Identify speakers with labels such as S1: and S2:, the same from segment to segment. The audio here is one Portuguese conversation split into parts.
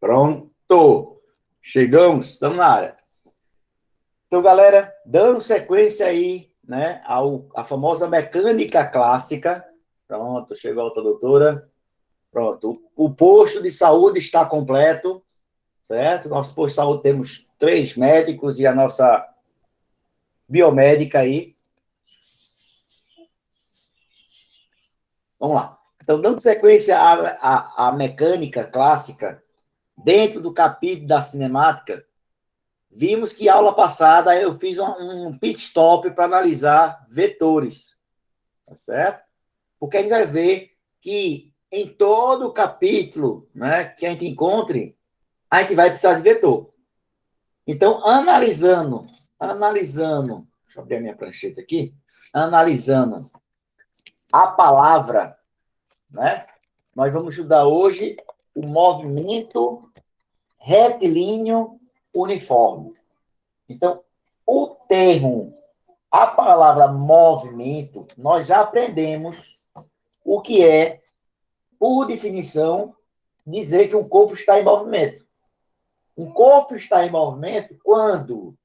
S1: Pronto! Chegamos, estamos na área. Então, galera, dando sequência aí, né, à famosa mecânica clássica. Pronto, chegou a outra doutora. Pronto, o posto de saúde está completo, certo? Nosso posto de saúde temos 3 médicos e a nossa biomédica aí. Vamos lá. Então, dando sequência à mecânica clássica, dentro do capítulo da cinemática, vimos que aula passada eu fiz um pit stop para analisar vetores, tá certo? Porque a gente vai ver que em todo o capítulo, né, que a gente encontre, a gente vai precisar de vetor. Então, analisando, deixa eu abrir a minha prancheta aqui, analisando a palavra, né, nós vamos estudar hoje o movimento retilíneo uniforme. Então, o termo, a palavra movimento, nós já aprendemos o que é, por definição, dizer que um corpo está em movimento. Um corpo está em movimento quando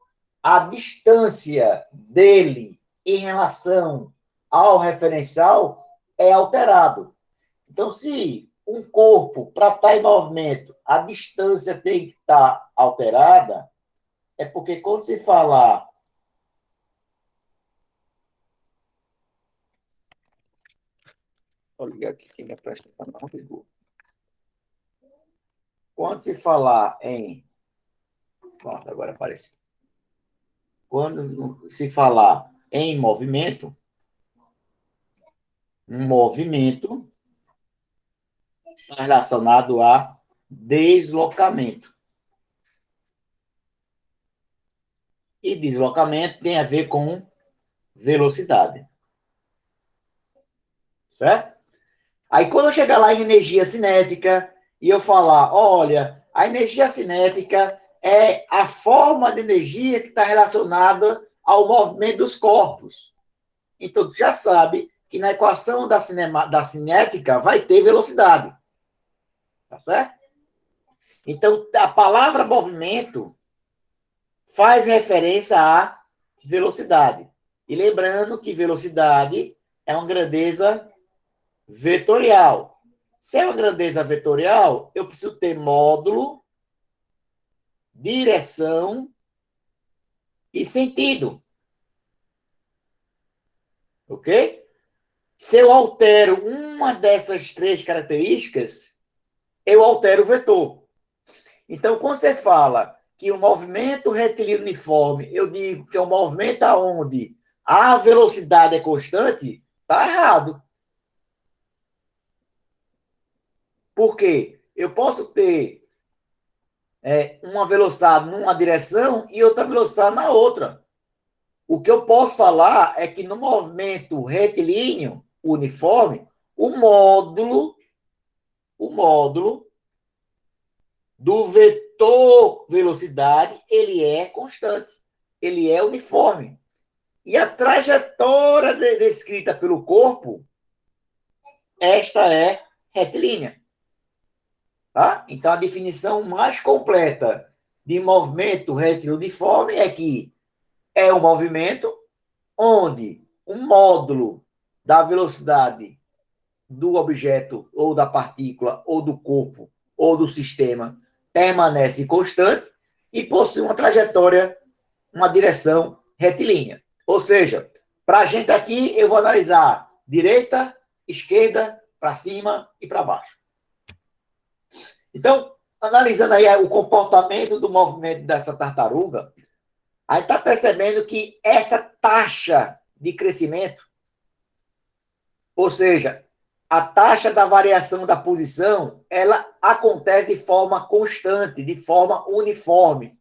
S1: a distância dele em relação ao referencial é alterado. Então, se um corpo, para estar em movimento, a distância tem que estar alterada, é porque quando se fala... Vou ligar aqui, minha presta não ligou. Quando se falar em... Pronto, agora apareceu. Quando se falar em movimento, um movimento está relacionado a deslocamento. E deslocamento tem a ver com velocidade. Certo? Aí, quando eu chegar lá em energia cinética e eu falar, olha, a energia cinética é a forma de energia que está relacionada ao movimento dos corpos. Então, tu já sabe que na equação da cinética vai ter velocidade. Tá certo? Então, a palavra movimento faz referência à velocidade. E lembrando que velocidade é uma grandeza vetorial. Se é uma grandeza vetorial, eu preciso ter módulo, direção e sentido. Ok? Se eu altero uma dessas 3 características, eu altero o vetor. Então, quando você fala que o movimento retilíneo uniforme, eu digo que é um movimento onde a velocidade é constante, está errado. Por quê? Eu posso ter uma velocidade numa direção e outra velocidade na outra. O que eu posso falar é que no movimento retilíneo uniforme, o módulo do vetor velocidade, ele é constante, ele é uniforme. E a trajetória descrita pelo corpo, esta é retilínea. Tá? Então, a definição mais completa de movimento retilíneo uniforme é que é um movimento onde um módulo da velocidade do objeto, ou da partícula, ou do corpo, ou do sistema, permanece constante e possui uma trajetória, uma direção retilínea. Ou seja, para a gente aqui, eu vou analisar direita, esquerda, para cima e para baixo. Então, analisando aí o comportamento do movimento dessa tartaruga, aí está percebendo que essa taxa de crescimento, ou seja, a taxa da variação da posição, ela acontece de forma constante, de forma uniforme.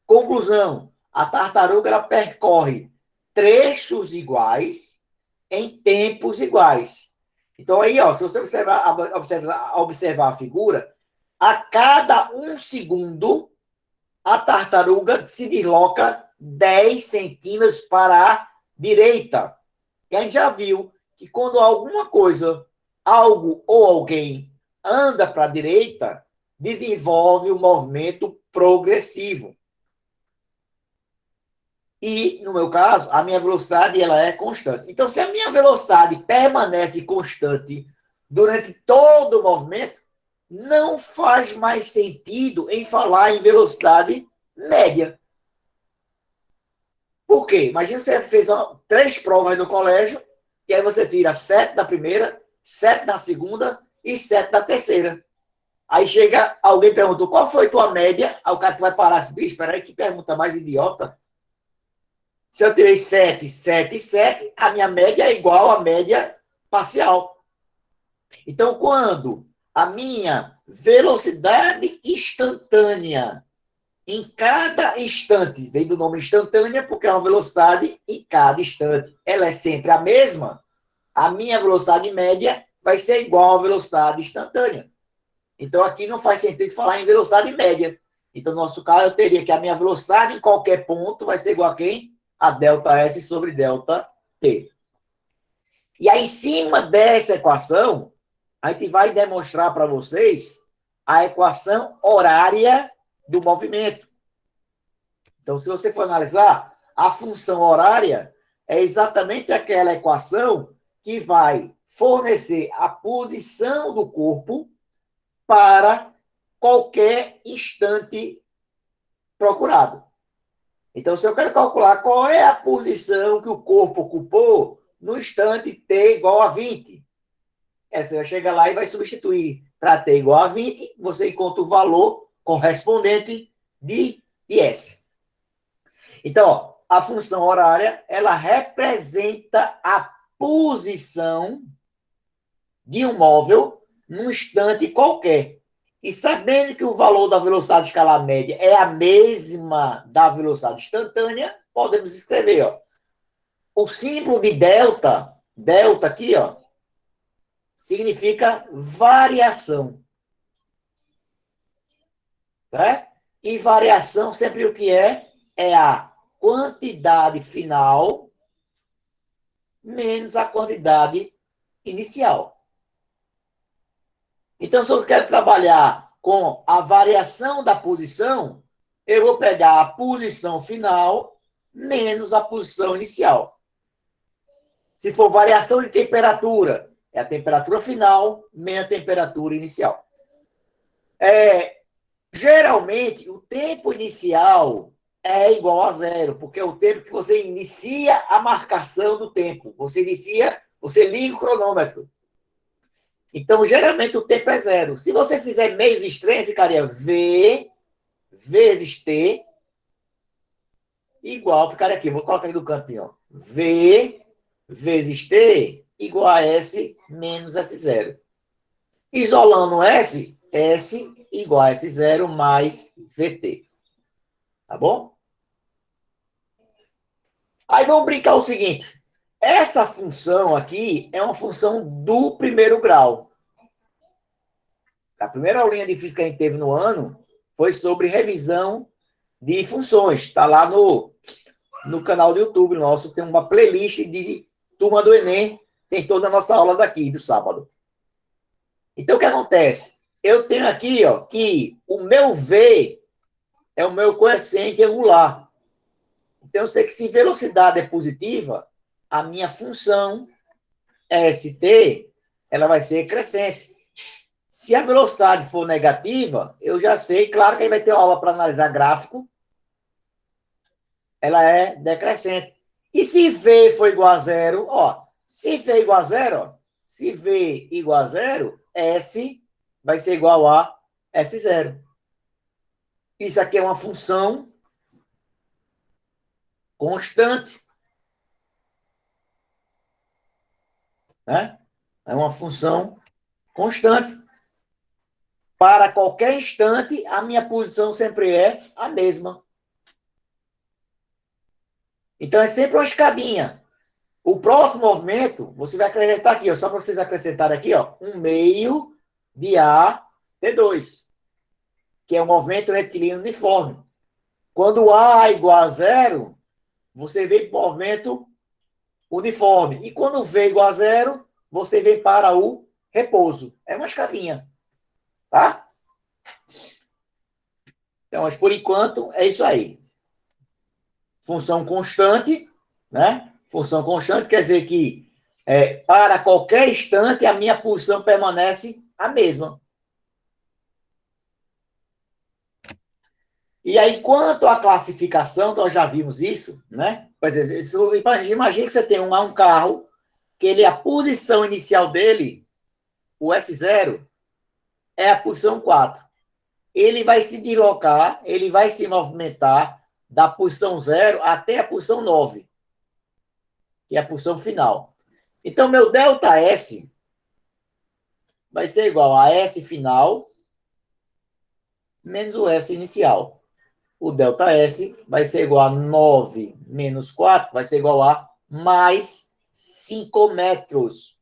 S1: Conclusão, a tartaruga ela percorre trechos iguais em tempos iguais. Então, aí, ó, se você observar a figura, a cada 1 segundo, a tartaruga se desloca 10 centímetros para a direita. E a gente já viu que quando alguma coisa, algo ou alguém anda para a direita, desenvolve o movimento progressivo. E, no meu caso, a minha velocidade ela é constante. Então, se a minha velocidade permanece constante durante todo o movimento, não faz mais sentido em falar em velocidade média. Por quê? Imagina você fez 3 provas no colégio, e aí você tira 7 da primeira, 7 da segunda e 7 da terceira. Aí chega, alguém perguntou, qual foi tua média? Aí o cara vai parar assim, bicho, espera aí, que pergunta mais idiota. Se eu tirei 7, 7 e 7, a minha média é igual à média parcial. Então, quando a minha velocidade instantânea em cada instante, vem do nome instantânea porque é uma velocidade em cada instante, ela é sempre a mesma, a minha velocidade média vai ser igual à velocidade instantânea. Então, aqui não faz sentido falar em velocidade média. Então, no nosso caso, eu teria que a minha velocidade em qualquer ponto vai ser igual a quem? A ΔS sobre ΔT. E aí, em cima dessa equação, a gente vai demonstrar para vocês a equação horária do movimento. Então, se você for analisar, a função horária é exatamente aquela equação que vai fornecer a posição do corpo para qualquer instante procurado. Então, se eu quero calcular qual é a posição que o corpo ocupou no instante t igual a 20, você vai chegar lá e vai substituir para t igual a 20, você encontra o valor correspondente de S. Então, ó, a função horária, ela representa a posição de um móvel num instante qualquer. E sabendo que o valor da velocidade escalar média é a mesma da velocidade instantânea, podemos escrever, ó, o símbolo de delta, delta aqui, ó, significa variação. Tá? E variação sempre o que é? É a quantidade final menos a quantidade inicial. Então, se eu quero trabalhar com a variação da posição, eu vou pegar a posição final menos a posição inicial. Se for variação de temperatura, é a temperatura final menos a temperatura inicial. Geralmente, o tempo inicial é igual a zero, porque é o tempo que você inicia a marcação do tempo. Você liga o cronômetro. Então, geralmente, o tempo é zero. Se você fizer meios extremos, ficaria V vezes T igual, ficaria aqui, vou colocar aqui no cantinho, ó. V vezes T igual a S menos S0. Isolando S, S igual a S0 mais VT. Tá bom? Aí vamos brincar o seguinte. Essa função aqui é uma função do primeiro grau. A primeira aulinha de física que a gente teve no ano foi sobre revisão de funções. Está lá no canal do YouTube nosso, tem uma playlist de turma do Enem, tem toda a nossa aula daqui, do sábado. Então, o que acontece? Eu tenho aqui, ó, que o meu V é o meu coeficiente angular. Então, eu sei que se velocidade é positiva, a minha função ST, ela vai ser crescente. Se a velocidade for negativa, eu já sei, claro que aí vai ter uma aula para analisar gráfico, ela é decrescente. E se V for igual a zero, ó, se V igual a zero, ó, se V igual a zero, S vai ser igual a S0. Isso aqui é uma função constante. Né? É uma função constante. Para qualquer instante, a minha posição sempre é a mesma. Então, é sempre uma escadinha. O próximo movimento, você vai acrescentar aqui, ó, só para vocês acrescentarem aqui, ó, 1 meio de A T2, que é o movimento retilíneo uniforme. Quando A é igual a zero, você vem para o movimento uniforme. E quando V é igual a zero, você vem para o repouso. É uma escadinha. Tá? Então, mas por enquanto é isso aí. Função constante, né? Função constante quer dizer que para qualquer instante a minha posição permanece a mesma. E aí, quanto à classificação, nós já vimos isso, né? Por exemplo, imagina que você tem um carro que a posição inicial dele, o S0, é a posição 4. Ele vai se deslocar, ele vai se movimentar da posição 0 até a posição 9, que é a posição final. Então, meu ΔS vai ser igual a S final menos o S inicial. O ΔS vai ser igual a 9 menos 4, vai ser igual a mais 5 metros.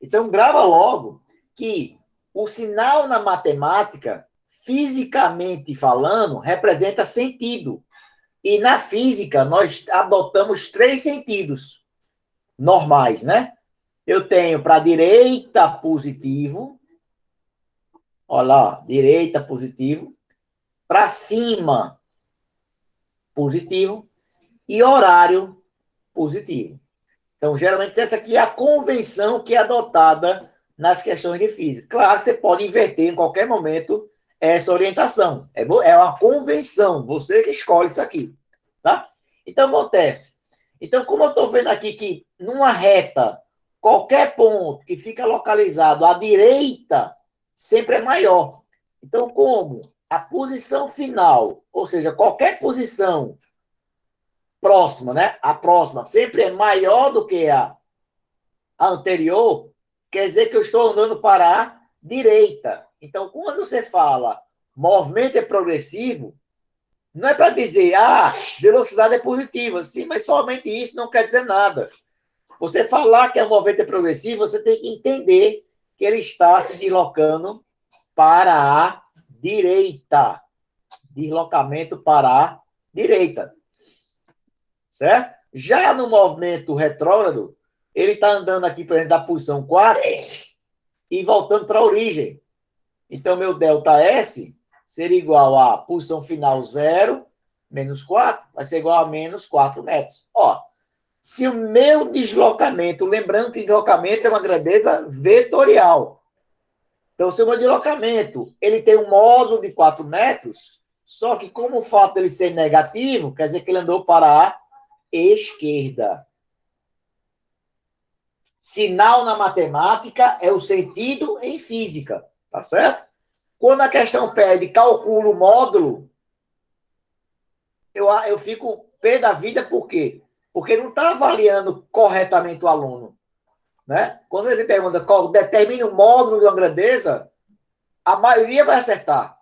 S1: Então, grava logo que o sinal na matemática, fisicamente falando, representa sentido. E na física, nós adotamos 3 sentidos normais, né? Eu tenho para a direita positivo, olha lá, direita positivo, para cima positivo e horário positivo. Então, geralmente, essa aqui é a convenção que é adotada nas questões de física. Claro que você pode inverter em qualquer momento essa orientação. É uma convenção, você que escolhe isso aqui. Tá? Então, acontece. Então, como eu estou vendo aqui que numa reta, qualquer ponto que fica localizado à direita sempre é maior. Então, como a posição final, ou seja, qualquer posição próxima, né? A próxima sempre é maior do que a anterior, quer dizer que eu estou andando para a direita. Então, quando você fala movimento é progressivo, não é para dizer, velocidade é positiva. Sim, mas somente isso não quer dizer nada. Você falar que o movimento é progressivo, você tem que entender que ele está se deslocando para a direita. Deslocamento para a direita. Certo? Já no movimento retrógrado, ele está andando aqui, por exemplo, da posição 4 e voltando para a origem. Então, meu ΔS seria igual a posição final 0 menos 4, vai ser igual a menos 4 metros. Ó, se o meu deslocamento, lembrando que deslocamento é uma grandeza vetorial. Então, se o meu deslocamento ele tem um módulo de 4 metros, só que como o fato dele ser negativo, quer dizer que ele andou para a esquerda. Sinal na matemática é o sentido em física, tá certo? Quando a questão pede calcula o módulo, eu fico pé da vida, por quê? Porque não está avaliando corretamente o aluno. Né? Quando ele pergunta qual determina o módulo de uma grandeza, a maioria vai acertar.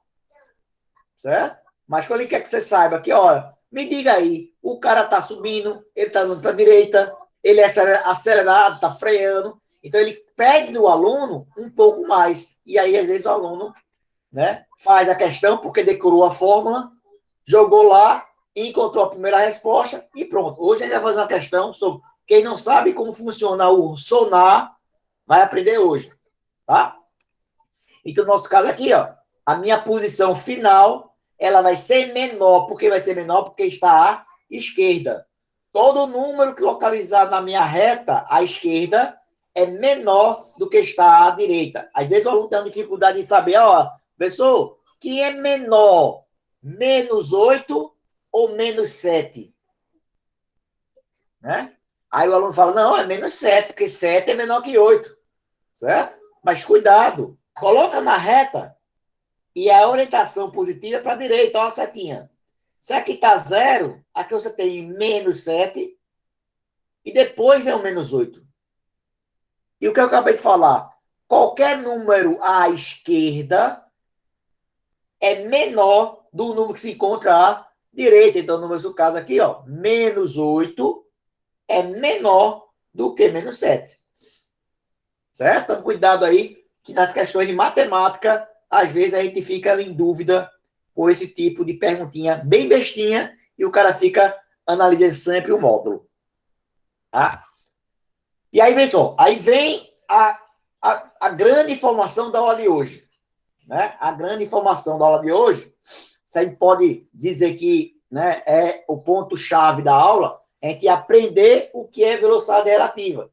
S1: Certo? Mas quando ele quer que você saiba que, olha, me diga aí, o cara está subindo, ele está indo para a direita, ele é acelerado, está freando. Então, ele pede do aluno um pouco mais. E aí, às vezes, o aluno, né, faz a questão porque decorou a fórmula, jogou lá, encontrou a primeira resposta e pronto. Hoje a gente vai fazer uma questão sobre quem não sabe como funciona o sonar, vai aprender hoje. Tá? Então, no nosso caso aqui, ó, a minha posição final, ela vai ser menor. Por que vai ser menor? Porque está à esquerda. Todo número localizado na minha reta à esquerda é menor do que está à direita. Às vezes o aluno tem uma dificuldade em saber, ó, professor, que é menor, menos 8 ou menos 7? Né? Aí o aluno fala, não, é menos 7, porque 7 é menor que 8. Certo? Mas cuidado, coloca na reta e a orientação positiva é para a direita, olha a setinha. Se aqui está 0, aqui você tem menos 7 e depois é o menos 8. E o que eu acabei de falar? Qualquer número à esquerda é menor do número que se encontra à direita. Então, no meu caso aqui, ó, menos 8 é menor do que menos 7. Certo? Então, cuidado aí, que nas questões de matemática, às vezes a gente fica em dúvida com esse tipo de perguntinha bem bestinha e o cara fica analisando sempre o módulo. Tá? E aí, pessoal, aí vem a grande informação da aula de hoje. Né? A grande informação da aula de hoje Você pode dizer que, né, é o ponto-chave da aula, é a gente aprender o que é velocidade relativa.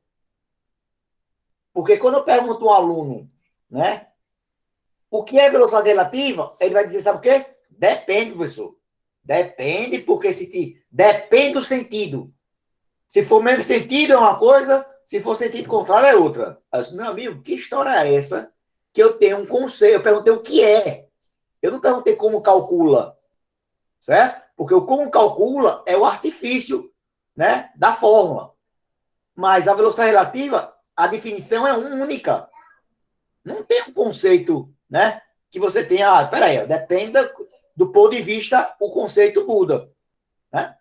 S1: Porque quando eu pergunto a um aluno, né, o que é velocidade relativa, ele vai dizer, sabe o quê? Depende, professor. Depende, porque depende do sentido. Se for mesmo sentido, é uma coisa, se for sentido contrário, é outra. Eu disse, meu amigo, que história é essa que eu tenho um conceito? Eu perguntei o que é. Eu não perguntei como calcula, certo? Porque o como calcula é o artifício, né, da fórmula. Mas a velocidade relativa, a definição é única. Não tem um conceito, né, que você tenha, peraí, depende do ponto de vista, o conceito muda, né?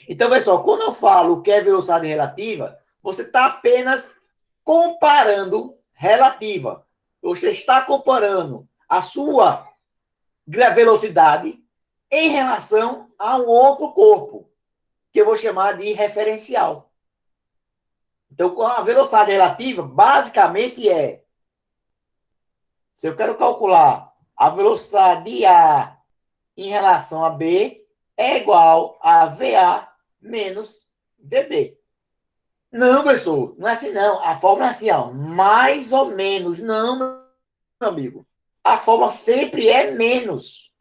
S1: Então, pessoal, quando eu falo que é velocidade relativa, você está apenas comparando relativa. Você está comparando a sua velocidade em relação a um outro corpo, que eu vou chamar de referencial. Então, a velocidade relativa, basicamente, se eu quero calcular a velocidade de A em relação a B, é igual a VA menos VB. Não, professor, não é assim não. A fórmula é assim, ó, mais ou menos. Não, meu amigo. A fórmula sempre é menos.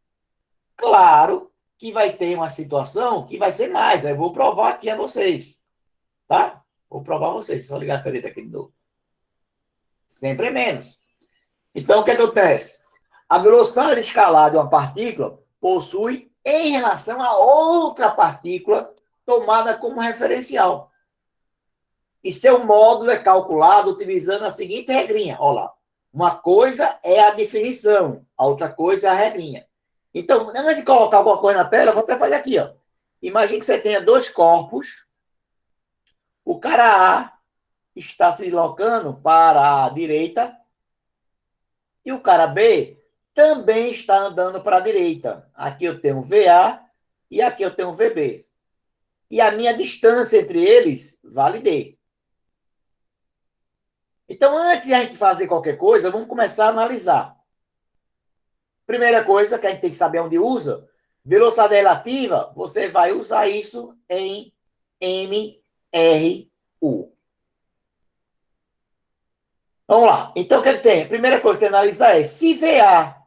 S1: Claro que vai ter uma situação que vai ser mais. Eu vou provar aqui a vocês, tá? Vou provar a vocês. Só ligar a caneta aqui de novo. Sempre é menos. Então, o que acontece? A velocidade escalar de uma partícula possui, em relação a outra partícula, tomada como referencial. E seu módulo é calculado utilizando a seguinte regrinha. Olha lá. Uma coisa é a definição, a outra coisa é a regrinha. Então, antes de colocar alguma coisa na tela, eu vou até fazer aqui. Ó. Imagine que você tenha dois corpos. O cara A está se deslocando para a direita e o cara B também está andando para a direita. Aqui eu tenho VA e aqui eu tenho VB. E a minha distância entre eles vale D. Então, antes de a gente fazer qualquer coisa, vamos começar a analisar. Primeira coisa que a gente tem que saber onde usa, velocidade relativa, você vai usar isso em MRU. Vamos lá. Então, o que tem? A primeira coisa que tem que analisar é, se VA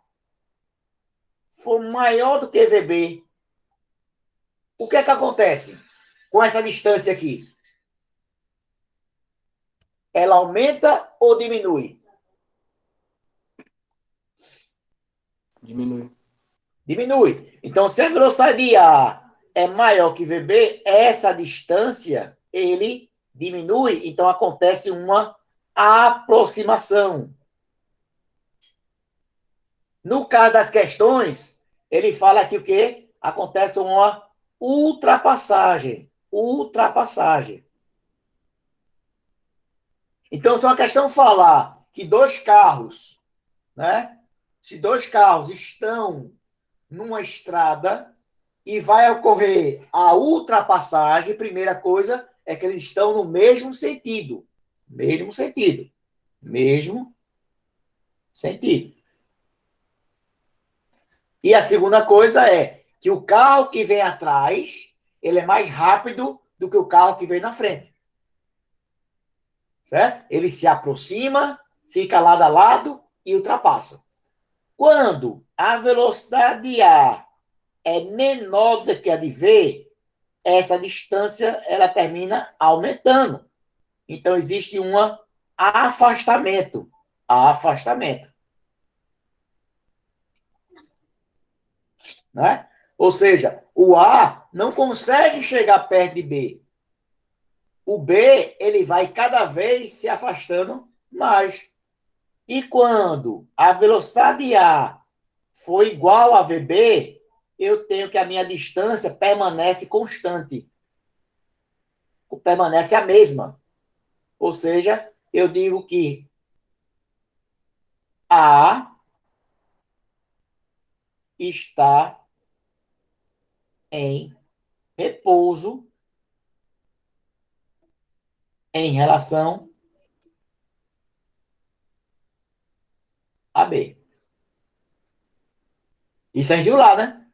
S1: for maior do que VB, o que é que acontece com essa distância aqui? Ela aumenta ou diminui?
S2: Diminui.
S1: Diminui. Então, se a velocidade de A é maior que VB, essa distância, ele diminui. Então, acontece uma aproximação. No caso das questões, ele fala aqui o quê? Acontece uma ultrapassagem. Ultrapassagem. Então, se uma questão falar que dois carros, né? Se dois carros estão numa estrada e vai ocorrer a ultrapassagem, primeira coisa é que eles estão no mesmo sentido. Mesmo sentido. Mesmo sentido. E a segunda coisa é que o carro que vem atrás, ele é mais rápido do que o carro que vem na frente. Certo? Ele se aproxima, fica lado a lado e ultrapassa. Quando a velocidade de A é menor do que a de V, essa distância ela termina aumentando. Então, existe um afastamento. Afastamento. Né? Ou seja, o A não consegue chegar perto de B. O B ele vai cada vez se afastando mais. E quando a velocidade A for igual a VB, eu tenho que a minha distância permanece constante. Permanece a mesma. Ou seja, eu digo que A está em repouso em relação a B. Isso a gente viu lá, né?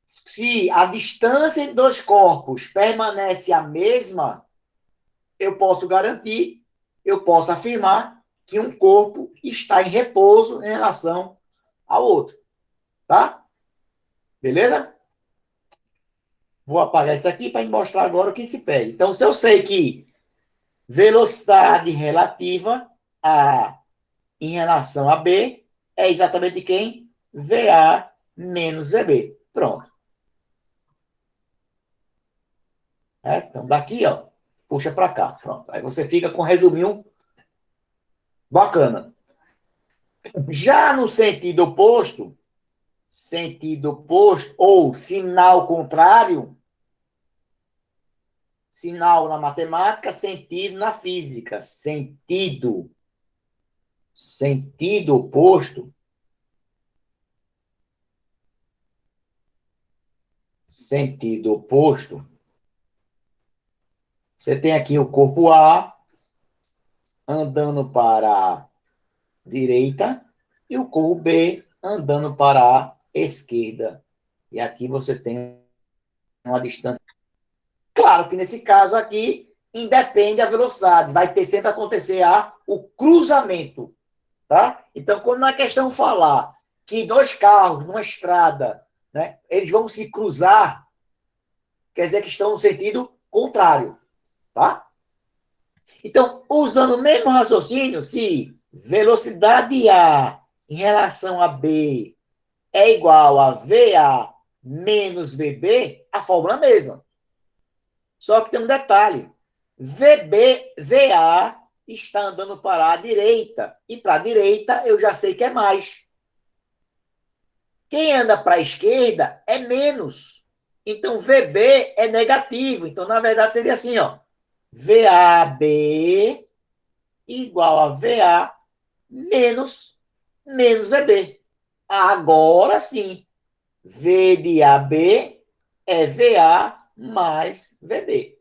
S1: Se a distância entre dois corpos permanece a mesma, eu posso garantir, eu posso afirmar que um corpo está em repouso em relação ao outro. Tá? Beleza? Vou apagar isso aqui para mostrar agora o que se pede. Então, se eu sei que velocidade relativa a em relação a B é exatamente quem? VA menos VB. Pronto. Então, daqui, ó, puxa para cá. Pronto. Aí você fica com um resuminho bacana. Já no sentido oposto ou sinal na matemática, sentido na física. Sentido oposto. Sentido oposto. Você tem aqui o corpo A andando para a direita e o corpo B andando para a esquerda. E aqui você tem uma distância. Claro que nesse caso aqui, independe da velocidade. Vai ter sempre acontecer o cruzamento. Tá? Então, quando na questão falar que dois carros numa estrada, né, eles vão se cruzar, quer dizer que estão no sentido contrário. Tá? Então, usando o mesmo raciocínio, se velocidade A em relação a B é igual a VA menos VB, a fórmula é a mesma. Só que tem um detalhe. VA está andando para a direita. E para a direita eu já sei que é mais. Quem anda para a esquerda é menos. Então, VB é negativo. Então, na verdade, seria assim, ó. VAB igual a VA menos VB. Agora sim. V de AB é VA mais VB.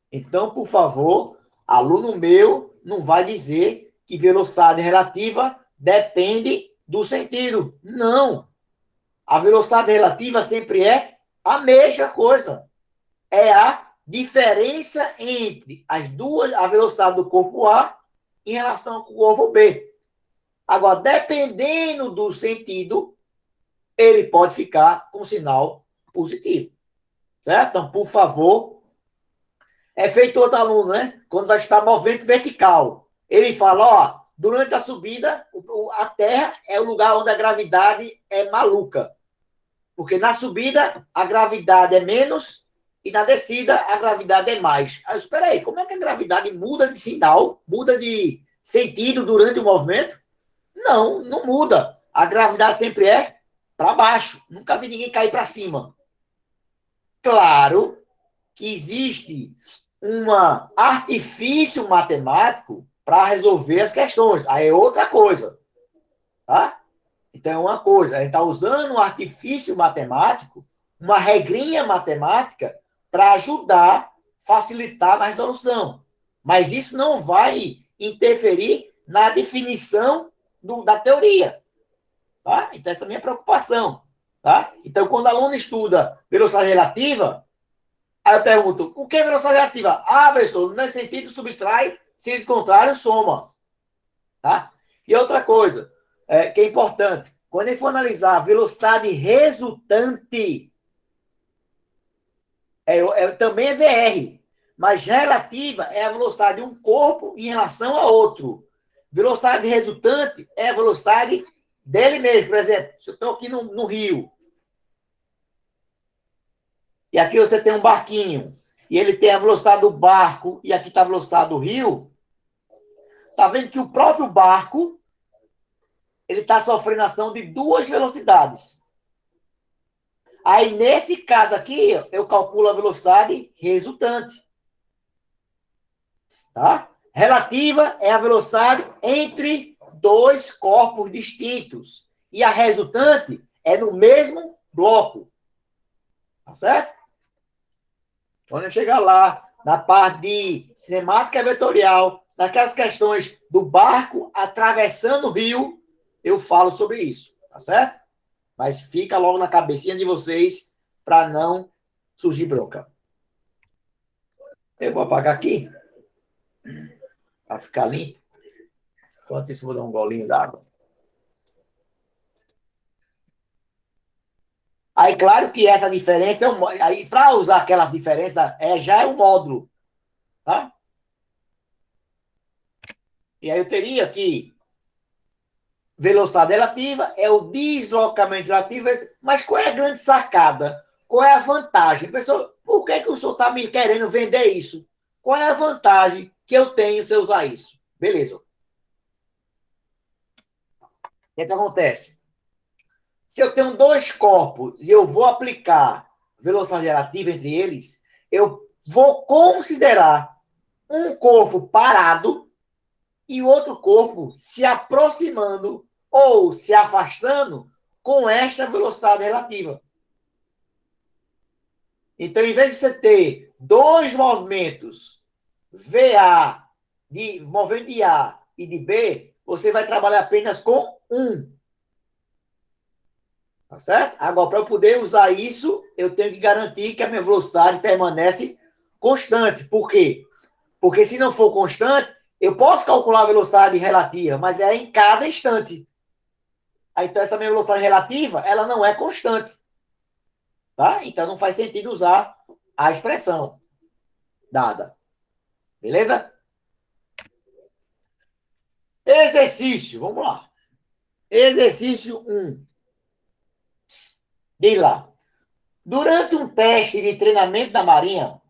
S1: Então, por favor, aluno meu não vai dizer que velocidade relativa depende do sentido. Não. A velocidade relativa sempre é a mesma coisa. É a diferença entre a velocidade do corpo A em relação ao corpo B. Agora, dependendo do sentido, ele pode ficar com sinal positivo. Certo? Então, por favor, é feito outro aluno, né? Quando vai estar movimento vertical. Ele fala, ó, durante a subida, a Terra é o lugar onde a gravidade é maluca. Porque na subida, a gravidade é menos e na descida, a gravidade é mais. Aí, espera aí, como é que a gravidade muda de sinal, muda de sentido durante o movimento? Não, não muda. A gravidade sempre é para baixo. Nunca vi ninguém cair para cima. Claro que existe um artifício matemático para resolver as questões. Aí é outra coisa. Tá? Então, é uma coisa. A gente está usando um artifício matemático, uma regrinha matemática, para ajudar, facilitar na resolução. Mas isso não vai interferir na definição da teoria. Tá? Então, essa é a minha preocupação. Tá? Então, quando o aluno estuda velocidade relativa, aí eu pergunto, o que é velocidade relativa? Ah, professor, nesse sentido subtrai, sentido contrário, soma. Tá? E outra coisa, que é importante, quando ele for analisar a velocidade resultante, também é VR, mas relativa é a velocidade de um corpo em relação a outro. Velocidade resultante é a velocidade dele mesmo. Por exemplo, se eu estou aqui no rio, e aqui você tem um barquinho, e ele tem a velocidade do barco, e aqui está a velocidade do rio, está vendo que o próprio barco ele está sofrendo ação de duas velocidades. Aí, nesse caso aqui, eu calculo a velocidade resultante. Tá? Relativa é a velocidade entre dois corpos distintos. E a resultante é no mesmo bloco. Tá certo? Quando eu chegar lá, na parte de cinemática vetorial, naquelas questões do barco atravessando o rio, eu falo sobre isso, tá certo? Mas fica logo na cabecinha de vocês para não surgir bronca. Eu vou apagar aqui para ficar limpo. Enquanto isso, vou dar um golinho d'água. Aí, claro que essa diferença, aí para usar aquela diferença, já é um módulo, tá? E aí eu teria que velocidade relativa é o deslocamento relativo, mas qual é a grande sacada? Qual é a vantagem? Pessoal, por que o senhor está me querendo vender isso? Qual é a vantagem que eu tenho se eu usar isso? Beleza. O que é que acontece? Se eu tenho dois corpos e eu vou aplicar velocidade relativa entre eles, eu vou considerar um corpo parado e o outro corpo se aproximando ou se afastando com esta velocidade relativa. Então, em vez de você ter dois movimentos VA, de movimento de A e de B, você vai trabalhar apenas com um. Tá certo? Agora, para eu poder usar isso, eu tenho que garantir que a minha velocidade permanece constante. Por quê? Porque se não for constante, eu posso calcular a velocidade relativa, mas é em cada instante. Então, essa minha velocidade relativa, ela não é constante. Tá? Então, não faz sentido usar a expressão dada. Beleza? Exercício, vamos lá. Exercício 1. Diz lá. Durante um teste de treinamento da Marinha,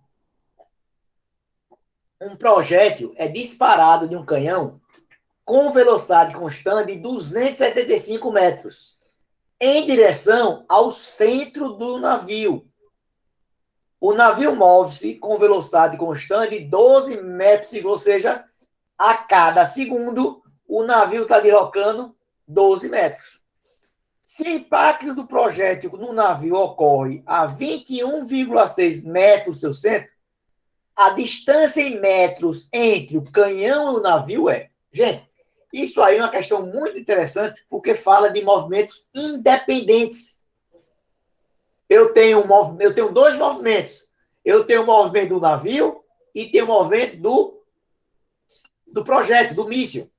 S1: um projétil é disparado de um canhão com velocidade constante de 275 metros, em direção ao centro do navio. O navio move-se com velocidade constante de 12 metros, ou seja, a cada segundo, o navio está deslocando 12 metros. Se o impacto do projétil no navio ocorre a 21,6 metros do seu centro, a distância em metros entre o canhão e o navio é... Gente, isso aí é uma questão muito interessante, porque fala de movimentos independentes. Eu tenho dois movimentos. Eu tenho o movimento do navio e tenho o movimento do projétil, do míssil.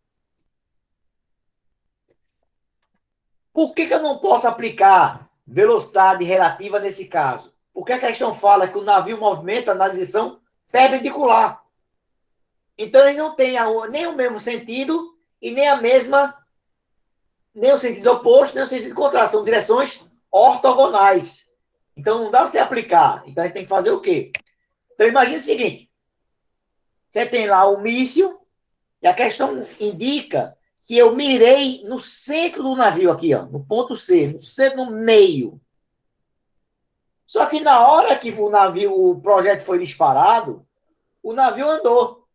S1: Por que eu não posso aplicar velocidade relativa nesse caso? Porque a questão fala que o navio movimenta na direção perpendicular. Então, ele não tem nem o mesmo sentido e nem a mesma, nem o sentido oposto, nem o sentido contrário. São direções ortogonais. Então, não dá para você aplicar. Então, a gente tem que fazer o quê? Então, imagine o seguinte. Você tem lá o míssil e a questão indica que eu mirei no centro do navio aqui, ó, no ponto C, no centro, no meio. Só que na hora que o projeto foi disparado, o navio andou.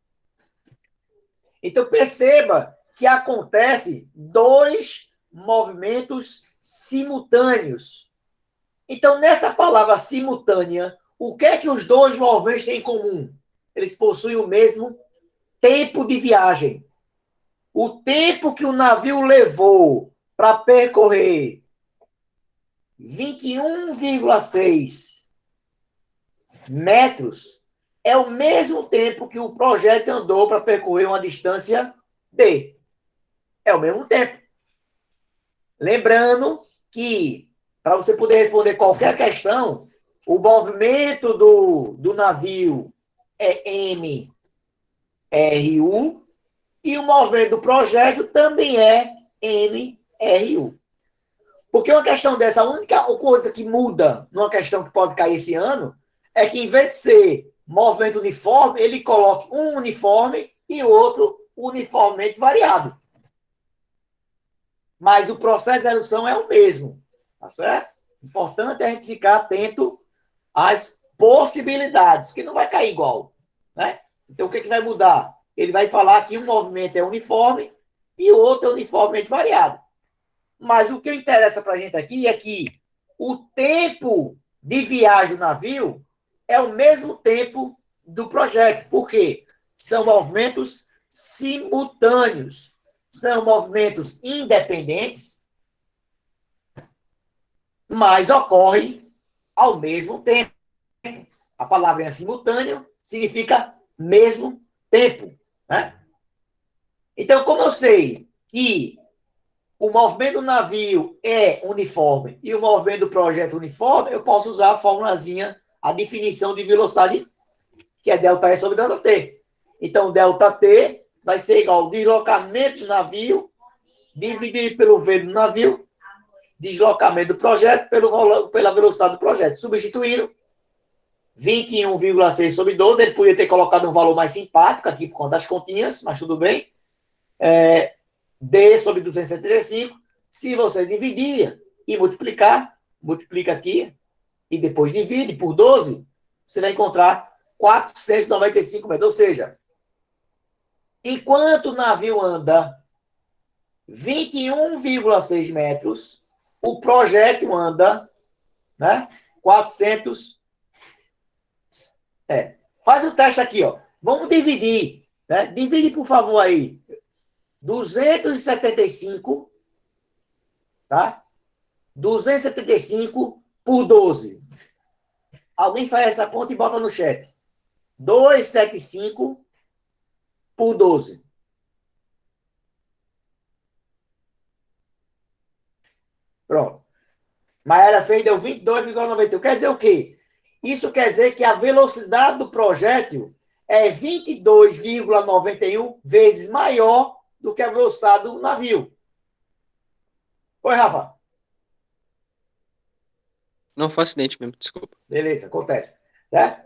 S1: Então perceba que acontece dois movimentos simultâneos. Então, nessa palavra simultânea, o que é que os dois movimentos têm em comum? Eles possuem o mesmo tempo de viagem. O tempo que o navio levou para percorrer 21,6 metros é o mesmo tempo que o projétil andou para percorrer uma distância D. É o mesmo tempo. Lembrando que, para você poder responder qualquer questão, o movimento do navio é MRU e o movimento do projétil também é MRU. Porque uma questão dessa, a única coisa que muda numa questão que pode cair esse ano é que, em vez de ser movimento uniforme, ele coloca um uniforme e outro uniformemente variado. Mas o processo de redução é o mesmo, tá certo? Importante é a gente ficar atento às possibilidades, que não vai cair igual, né? Então, o que vai mudar? Ele vai falar que um movimento é uniforme e o outro é uniformemente variado. Mas o que interessa para a gente aqui é que o tempo de viagem do navio é o mesmo tempo do projeto. Por quê? São movimentos simultâneos. são movimentos independentes, mas ocorrem ao mesmo tempo. A palavra simultâneo significa mesmo tempo, né? Então, como eu sei que o movimento do navio é uniforme e o movimento do projeto uniforme, eu posso usar a formulazinha, a definição de velocidade, que é ΔE sobre ΔT. Então, ΔT vai ser igual ao deslocamento do navio dividido pelo V do navio, deslocamento do projeto pela velocidade do projeto. Substituindo 21,6 sobre 12, ele podia ter colocado um valor mais simpático aqui por conta das continhas, mas tudo bem. D sobre 275. Se você dividir e multiplicar, multiplica aqui e depois divide por 12, você vai encontrar 495 metros. Ou seja, enquanto o navio anda 21,6 metros, o projétil anda, né, 400. Faz o teste aqui, ó. Vamos dividir, né? Divide, por favor, aí. 275, tá? 275 por 12. Alguém faz essa conta e bota no chat. 275 por 12. Pronto. Maera fez, deu 22,91. Quer dizer o quê? Isso quer dizer que a velocidade do projétil é 22,91 vezes maior do que a velocidade do navio. Oi, Rafa.
S2: Não foi acidente mesmo, desculpa.
S1: Beleza, acontece. Né?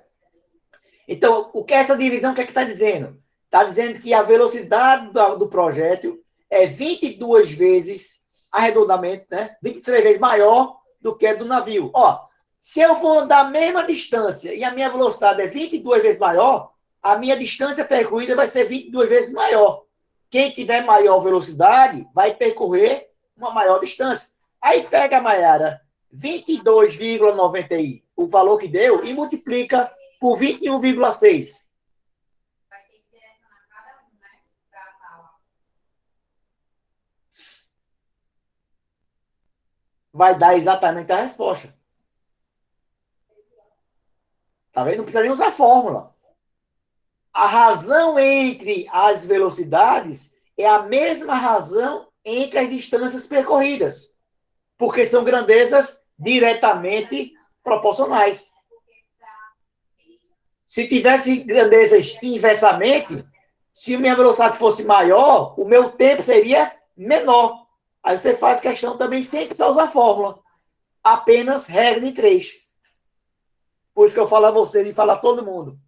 S1: Então, o que é essa divisão, o que é que está dizendo? Está dizendo que a velocidade do projétil é 22 vezes, arredondamento, né? 23 vezes maior do que a do navio. Ó, se eu for andar a mesma distância e a minha velocidade é 22 vezes maior, a minha distância percorrida vai ser 22 vezes maior. Quem tiver maior velocidade vai percorrer uma maior distância. Aí pega, Maiara, 22,91, o valor que deu, e multiplica por 21,6.
S3: Vai ter que direcionar cada um, né? Para a sala.
S1: Vai dar exatamente a resposta. Tá vendo? Não precisa nem usar fórmula. A razão entre as velocidades é a mesma razão entre as distâncias percorridas, porque são grandezas diretamente proporcionais. Se tivesse grandezas inversamente, se minha velocidade fosse maior, o meu tempo seria menor. Aí você faz questão também sem precisar usar fórmula. Apenas regra de 3. Por isso que eu falo a vocês e falo a todo mundo.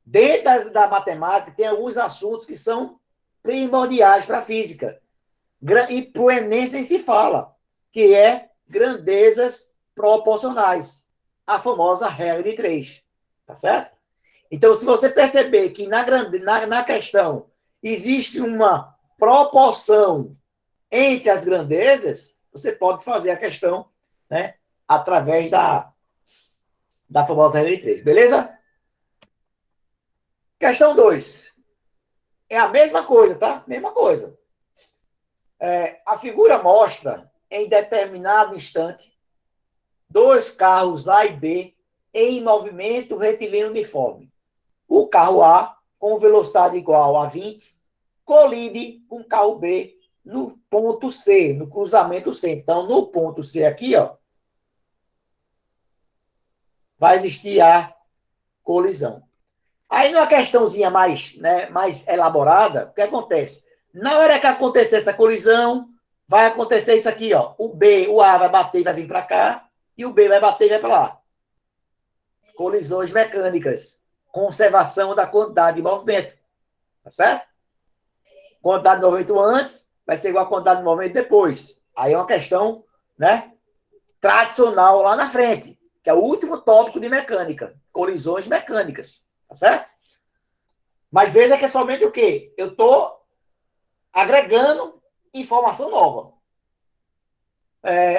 S1: Dentro da matemática, tem alguns assuntos que são primordiais para a física. E para o Enem nem se fala, que é grandezas proporcionais. A famosa regra de 3. Tá certo? Então, se você perceber que na questão existe uma proporção entre as grandezas, você pode fazer a questão, né, através da famosa regra de 3. Beleza? Questão 2. É a mesma coisa, tá? Mesma coisa. A figura mostra, em determinado instante, dois carros A e B em movimento retilíneo uniforme. O carro A, com velocidade igual a 20, colide com o carro B no ponto C, no cruzamento C. Então, no ponto C aqui, ó, vai existir a colisão. Aí, numa questãozinha mais, né, mais elaborada, o que acontece? Na hora que acontecer essa colisão, vai acontecer isso aqui, ó. O A vai bater e vai vir para cá, e o B vai bater e vai para lá. Colisões mecânicas. Conservação da quantidade de movimento. Tá certo? Quantidade de movimento antes vai ser igual a quantidade de movimento depois. Aí é uma questão, né, tradicional lá na frente, que é o último tópico de mecânica. Colisões mecânicas. Tá certo? Mas veja que é somente o quê? Eu estou agregando informação nova.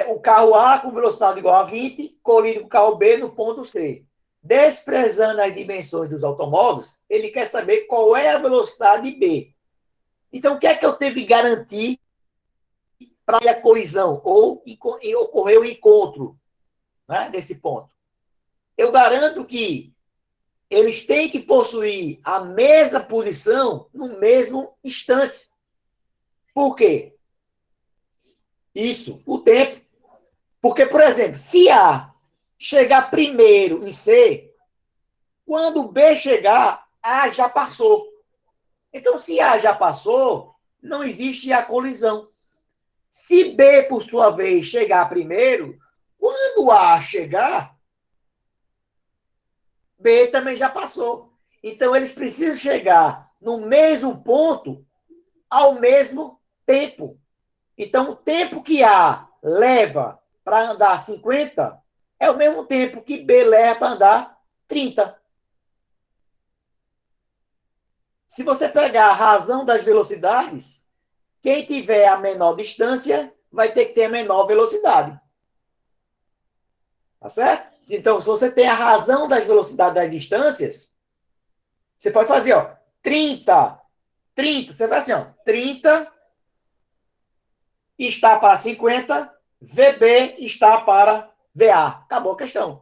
S1: O carro A com velocidade igual a 20 colide com o carro B no ponto C. Desprezando as dimensões dos automóveis, ele quer saber qual é a velocidade B. Então, o que é que eu tenho que garantir para a colisão? Ou ocorrer o encontro, né, desse ponto? Eu garanto que eles têm que possuir a mesma posição no mesmo instante. Por quê? Isso, o tempo. Porque, por exemplo, se A chegar primeiro em C, quando B chegar, A já passou. Então, se A já passou, não existe a colisão. Se B, por sua vez, chegar primeiro, quando A chegar, B também já passou. Então, eles precisam chegar no mesmo ponto ao mesmo tempo. Então, o tempo que A leva para andar 50 é o mesmo tempo que B leva para andar 30. Se você pegar a razão das velocidades, quem tiver a menor distância vai ter que ter a menor velocidade. Tá certo? Então, se você tem a razão das velocidades das distâncias, você pode fazer, ó, 30. Você vai assim, ó, 30 está para 50, VB está para VA. Acabou a questão.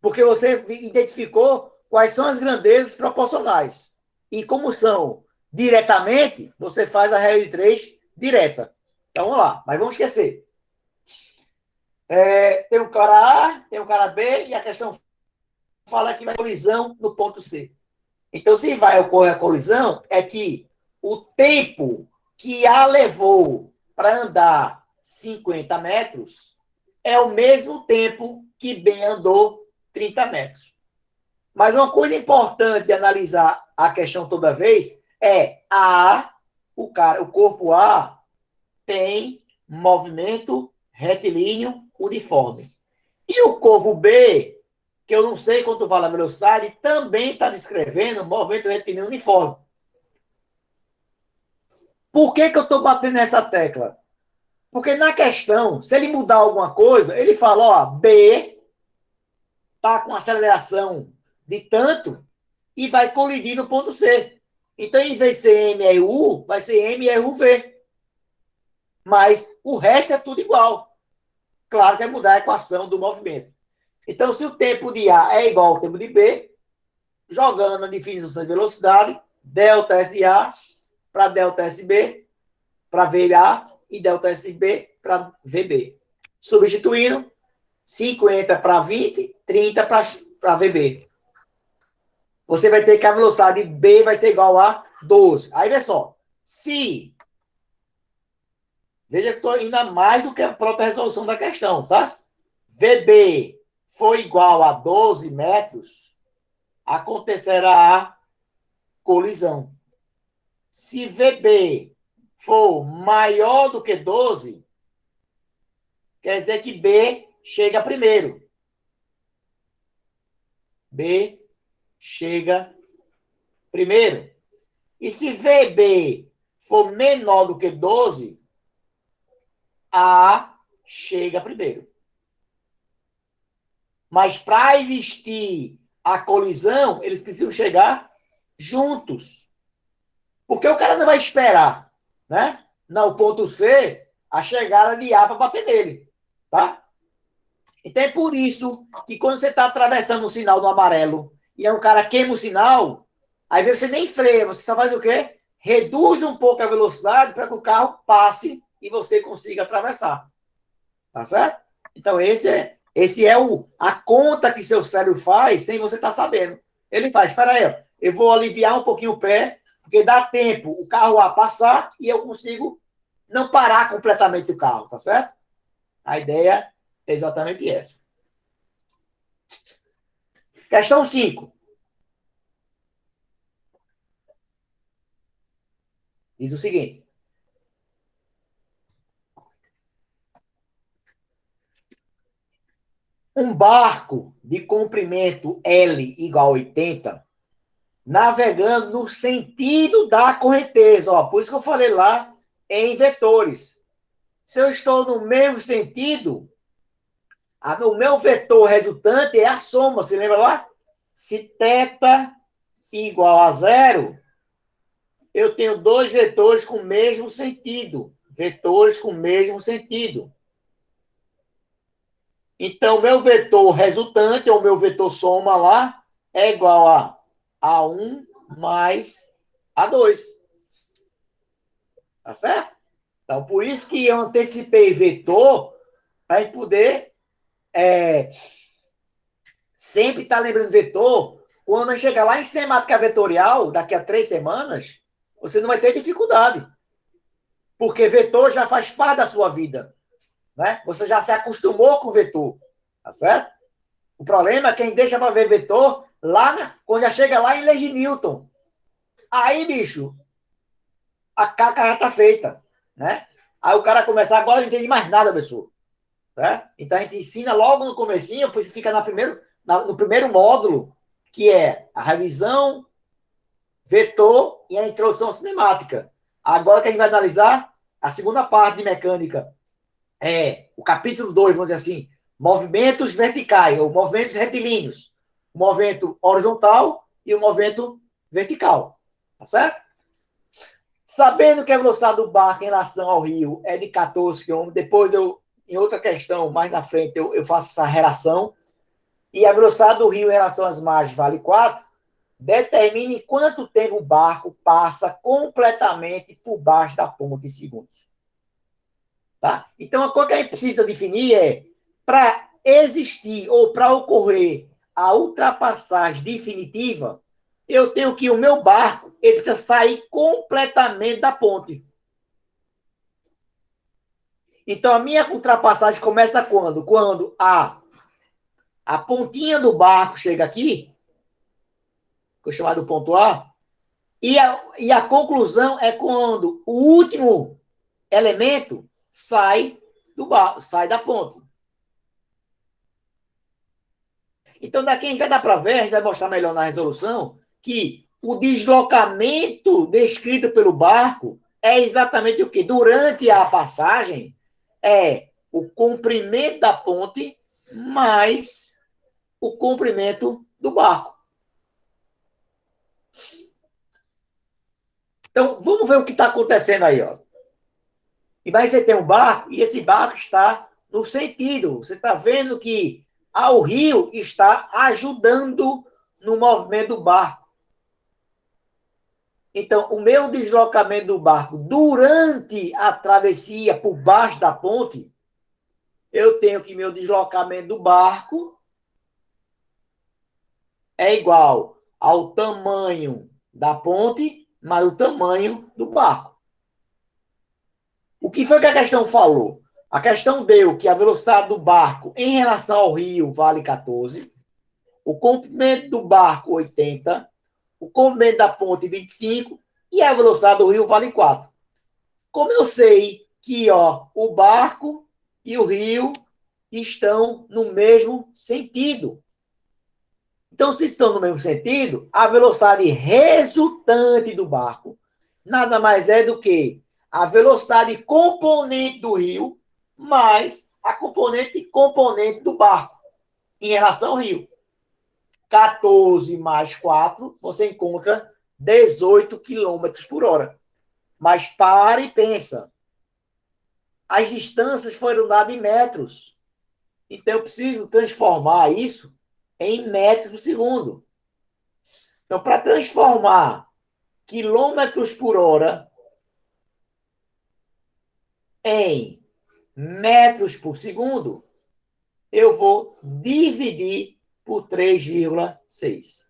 S1: Porque você identificou quais são as grandezas proporcionais. E como são diretamente, você faz a regra de 3 direta. Então, vamos lá. Mas vamos esquecer. Tem um cara A, tem um cara B, e a questão fala que vai colisão no ponto C. Então, se vai ocorrer a colisão, é que o tempo que A levou para andar 50 metros é o mesmo tempo que B andou 30 metros. Mas uma coisa importante de analisar a questão toda vez é o corpo A tem movimento retilíneo uniforme. E o corpo B, que eu não sei quanto vale a velocidade, também está descrevendo movimento retilíneo uniforme. Por que eu estou batendo nessa tecla? Porque na questão, se ele mudar alguma coisa, ele fala, ó, B está com aceleração de tanto e vai colidir no ponto C. Então, em vez de ser MRU, vai ser MRUV. Mas o resto é tudo igual. Claro que vai mudar a equação do movimento. Então, se o tempo de A é igual ao tempo de B, jogando a definição de velocidade, delta SA para delta SB, para VA, e delta SB para VB. Substituindo, 50 para 20, 30 para VB. Você vai ter que a velocidade B vai ser igual a 12. Aí, vê só. Se... Veja que estou indo a mais do que a própria resolução da questão, tá? VB for igual a 12 metros, acontecerá a colisão. Se VB for maior do que 12, quer dizer que B chega primeiro. B chega primeiro. E se VB for menor do que 12, A chega primeiro. Mas para existir a colisão, eles precisam chegar juntos. Porque o cara não vai esperar, né? No ponto C, a chegada de A para bater nele, tá? Então é por isso que quando você está atravessando o sinal do amarelo e é um cara queima o sinal, aí você nem freia, você só faz o quê? Reduz um pouco a velocidade para que o carro passe e você consiga atravessar. Tá certo? Então esse é a conta que seu cérebro faz sem você estar sabendo. Ele faz, espera aí, eu vou aliviar um pouquinho o pé, porque dá tempo o carro a passar e eu consigo não parar completamente o carro, tá certo? A ideia é exatamente essa. Questão 5. Diz o seguinte. Um barco de comprimento L igual a 80, navegando no sentido da correnteza. Ó, por isso que eu falei lá em vetores. Se eu estou no mesmo sentido, o meu vetor resultante é a soma. Você lembra lá? Se θ igual a 0, eu tenho dois vetores com o mesmo sentido. Vetores com o mesmo sentido. Então, meu vetor resultante, ou meu vetor soma lá, é igual a A1 mais A2. Tá certo? Então, por isso que eu antecipei vetor, para a gente poder sempre estar lembrando vetor. Quando chegar lá em sistemática vetorial, daqui a 3 semanas, você não vai ter dificuldade. Porque vetor já faz parte da sua vida. Né? Você já se acostumou com vetor. Tá certo? O problema é quem deixa para ver vetor lá, quando já chega lá em Leis de Newton. Aí, bicho, a caca já está feita. Né? Aí o cara começa, agora não entende mais nada, pessoal. Né? Então a gente ensina logo no comecinho, depois fica no primeiro módulo, que é a revisão, vetor e a introdução cinemática. Agora que a gente vai analisar a segunda parte de mecânica, o capítulo 2, vamos dizer assim, movimentos verticais, ou movimentos retilíneos. O movimento horizontal e o movimento vertical. Tá certo? Sabendo que a velocidade do barco em relação ao rio é de 14 km, depois em outra questão, mais na frente, eu faço essa relação, e a velocidade do rio em relação às margens vale 4, determine quanto tempo o barco passa completamente por baixo da ponte em segundos. Tá? Então, a coisa que a gente precisa definir é, para existir ou para ocorrer a ultrapassagem definitiva, eu tenho que o meu barco ele precisa sair completamente da ponte. Então, a minha ultrapassagem começa quando? Quando a pontinha do barco chega aqui, que é chamado ponto A, e a conclusão é quando o último elemento sai do barco, sai da ponte. Então, daqui a gente já dá para ver, a gente vai mostrar melhor na resolução, que o deslocamento descrito pelo barco é exatamente o que? Durante a passagem, é o comprimento da ponte mais o comprimento do barco. Então, vamos ver o que está acontecendo aí. Ó. E aí você tem um barco, e esse barco está no sentido. Você está vendo que o rio está ajudando no movimento do barco. Então, o meu deslocamento do barco durante a travessia por baixo da ponte, eu tenho que meu deslocamento do barco é igual ao tamanho da ponte mais o tamanho do barco. O que foi que a questão falou? A questão deu que a velocidade do barco em relação ao rio vale 14, o comprimento do barco 80, o comprimento da ponte 25 e a velocidade do rio vale 4. Como eu sei que o barco e o rio estão no mesmo sentido. Então, se estão no mesmo sentido, a velocidade resultante do barco nada mais é do que a velocidade componente do rio mais a componente do barco em relação ao rio. 14 mais 4, você encontra 18 km por hora. Mas para e pensa. As distâncias foram dadas em metros. Então, eu preciso transformar isso em metros por segundo. Então, para transformar quilômetros por hora em metros por segundo, eu vou dividir por 3,6.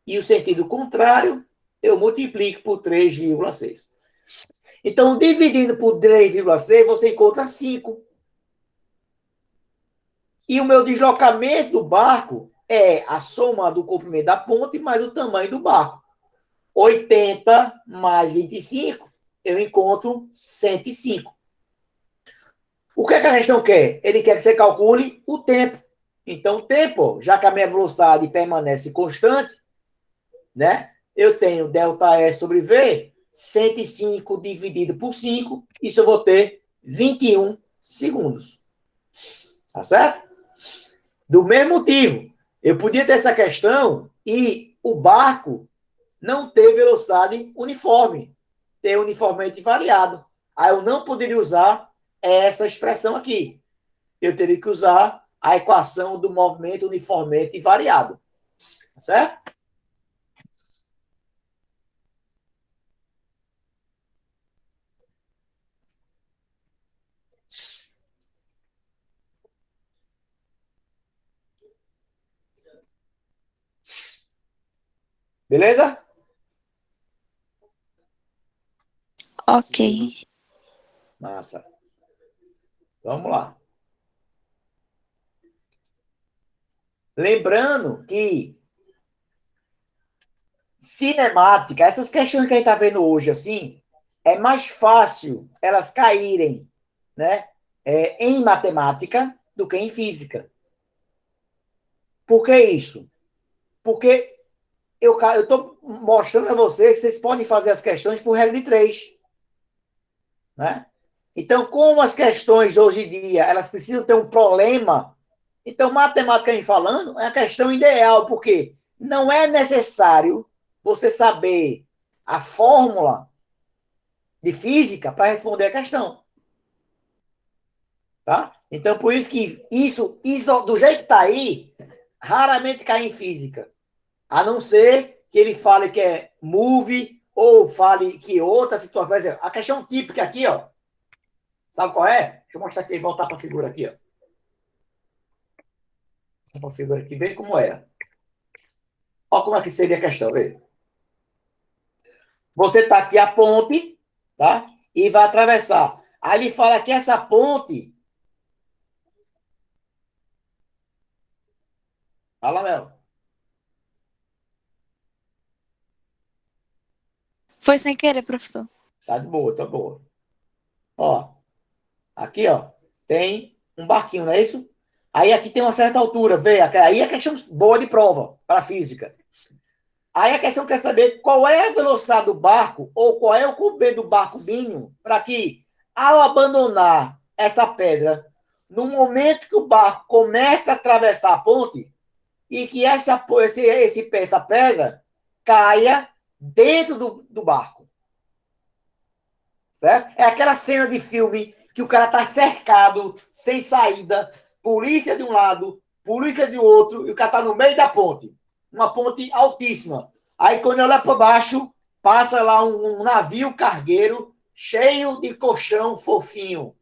S1: E o sentido contrário, eu multiplico por 3,6. Então, dividindo por 3,6, você encontra 5. E o meu deslocamento do barco é a soma do comprimento da ponte mais o tamanho do barco. 80 mais 25, eu encontro 105. O que, é que a questão quer? Ele quer que você calcule o tempo. Então, o tempo, já que a minha velocidade permanece constante, né? Eu tenho ΔE sobre V, 105 dividido por 5, isso eu vou ter 21 segundos. Tá certo? Do mesmo motivo, eu podia ter essa questão e o barco não ter velocidade uniforme. ter uniformemente variado. Aí eu não poderia usar essa expressão aqui. Eu teria que usar a equação do movimento uniformemente variado. Certo? Beleza?
S4: Ok.
S1: Massa. Vamos lá. Lembrando que cinemática, essas questões que a gente está vendo hoje, assim, é mais fácil elas caírem, né, em matemática do que em física. Por que isso? Porque eu estou mostrando a vocês que vocês podem fazer as questões por regra de 3. Né? Então, como as questões hoje em dia elas precisam ter um problema, então, matematicamente falando, é a questão ideal, porque não é necessário você saber a fórmula de física para responder a questão. Tá? Então, por isso que isso do jeito que está aí, raramente cai em física. A não ser que ele fale que é move ou fale que outra situação. Por exemplo, a questão típica aqui, ó. Sabe qual é? Deixa eu mostrar aqui, voltar para a figura aqui, ó. Voltar para a figura aqui, vê como é. Olha como é que seria a questão, vê. Você está aqui a ponte, tá? E vai atravessar. Aí ele fala que essa ponte. Fala, Mel.
S4: Foi sem querer, professor.
S1: Tá de boa, tá boa. Ó, aqui, ó, tem um barquinho, não é isso? Aí aqui tem uma certa altura, vê? Aí é questão boa de prova para física. Aí a questão quer saber qual é a velocidade do barco ou qual é o comprimento do barco mínimo para que, ao abandonar essa pedra, no momento que o barco começa a atravessar a ponte e que essa pedra caia dentro do barco. Certo? É aquela cena de filme que o cara está cercado, sem saída, polícia de um lado, polícia de outro, e o cara está no meio da ponte. Uma ponte altíssima. Aí, quando olha para baixo, passa lá um navio cargueiro cheio de colchão fofinho.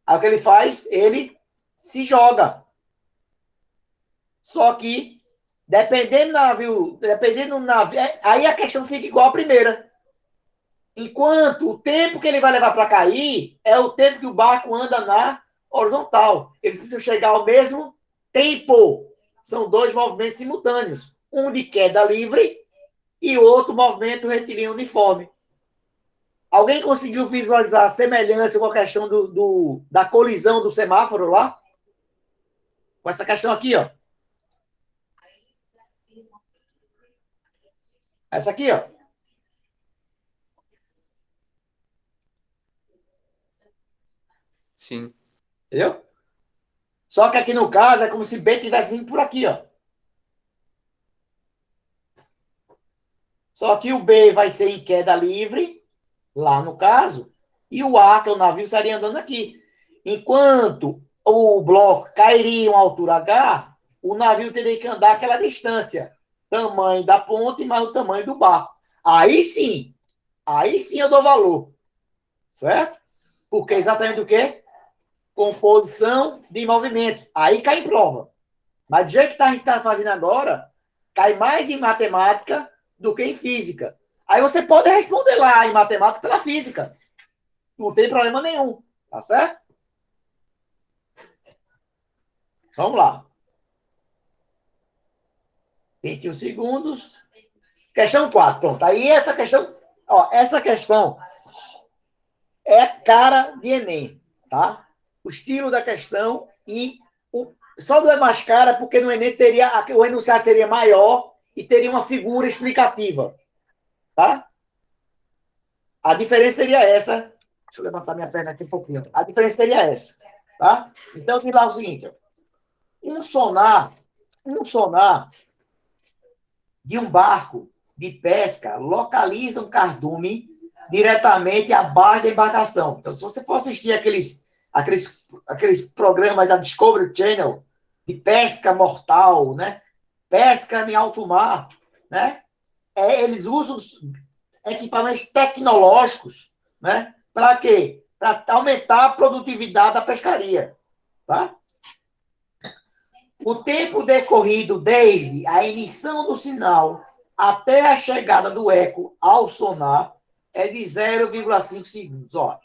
S1: Aí o que ele faz? Ele se joga. Só que, dependendo do navio, aí a questão fica igual à primeira. Enquanto o tempo que ele vai levar para cair é o tempo que o barco anda na horizontal. Eles precisam chegar ao mesmo tempo. São dois movimentos simultâneos. Um de queda livre e outro movimento retilíneo uniforme. Alguém conseguiu visualizar a semelhança com a questão da colisão do semáforo lá? Com essa questão aqui, ó. Essa aqui, ó.
S2: Sim.
S1: Entendeu? Só que aqui no caso é como se B tivesse vindo por aqui, ó. Só que o B vai ser em queda livre, lá no caso, e o A, que é o navio, estaria andando aqui. Enquanto o bloco cairia em uma altura H, o navio teria que andar aquela distância. Tamanho da ponte mais o tamanho do barco. Aí sim eu dou valor. Certo? Porque é exatamente o quê? Composição de movimentos. Aí cai em prova. Mas do jeito que a gente está fazendo agora, cai mais em matemática do que em física. Aí você pode responder lá em matemática pela física. Não tem problema nenhum. Tá certo? Vamos lá. 21 segundos. Questão 4. Pronto. Aí essa questão é a cara de Enem, tá? O estilo da questão e só não é mais cara porque no Enem o enunciado seria maior e teria uma figura explicativa, tá? A diferença seria essa. Deixa eu levantar minha perna aqui um pouquinho. A diferença seria essa, tá? Então, tem lá o seguinte, ó. Um sonar de um barco de pesca localiza um cardume diretamente abaixo da embarcação. Então, se você for assistir aqueles programas da Discovery Channel de pesca mortal, né? Pesca em alto mar, né? Eles usam equipamentos tecnológicos, né? Para quê? Para aumentar a produtividade da pescaria, tá? O tempo decorrido desde a emissão do sinal até a chegada do eco ao sonar é de 0,5 segundos. Ó, o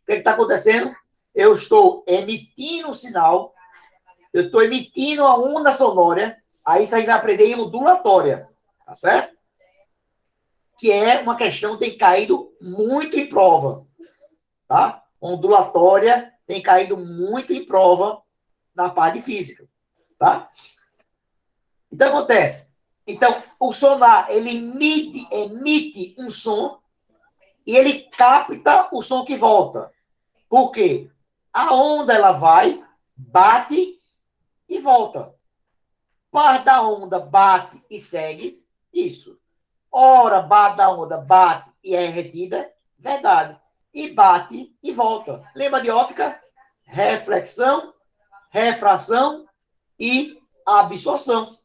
S1: que está acontecendo? Eu estou emitindo o sinal, eu estou emitindo a onda sonora, aí isso aí vai aprender em ondulatória, tá certo? Que é uma questão que tem caído muito em prova, tá? Ondulatória tem caído muito em prova na parte de física, tá? Então, acontece. Então, o sonar, ele emite um som e ele capta o som que volta. Por quê? A onda, ela vai, bate e volta. Parte da onda bate e segue, isso. Ora, bate da onda, bate e é retida, verdade. E bate e volta. Lembra de óptica? Reflexão, refração e absorção.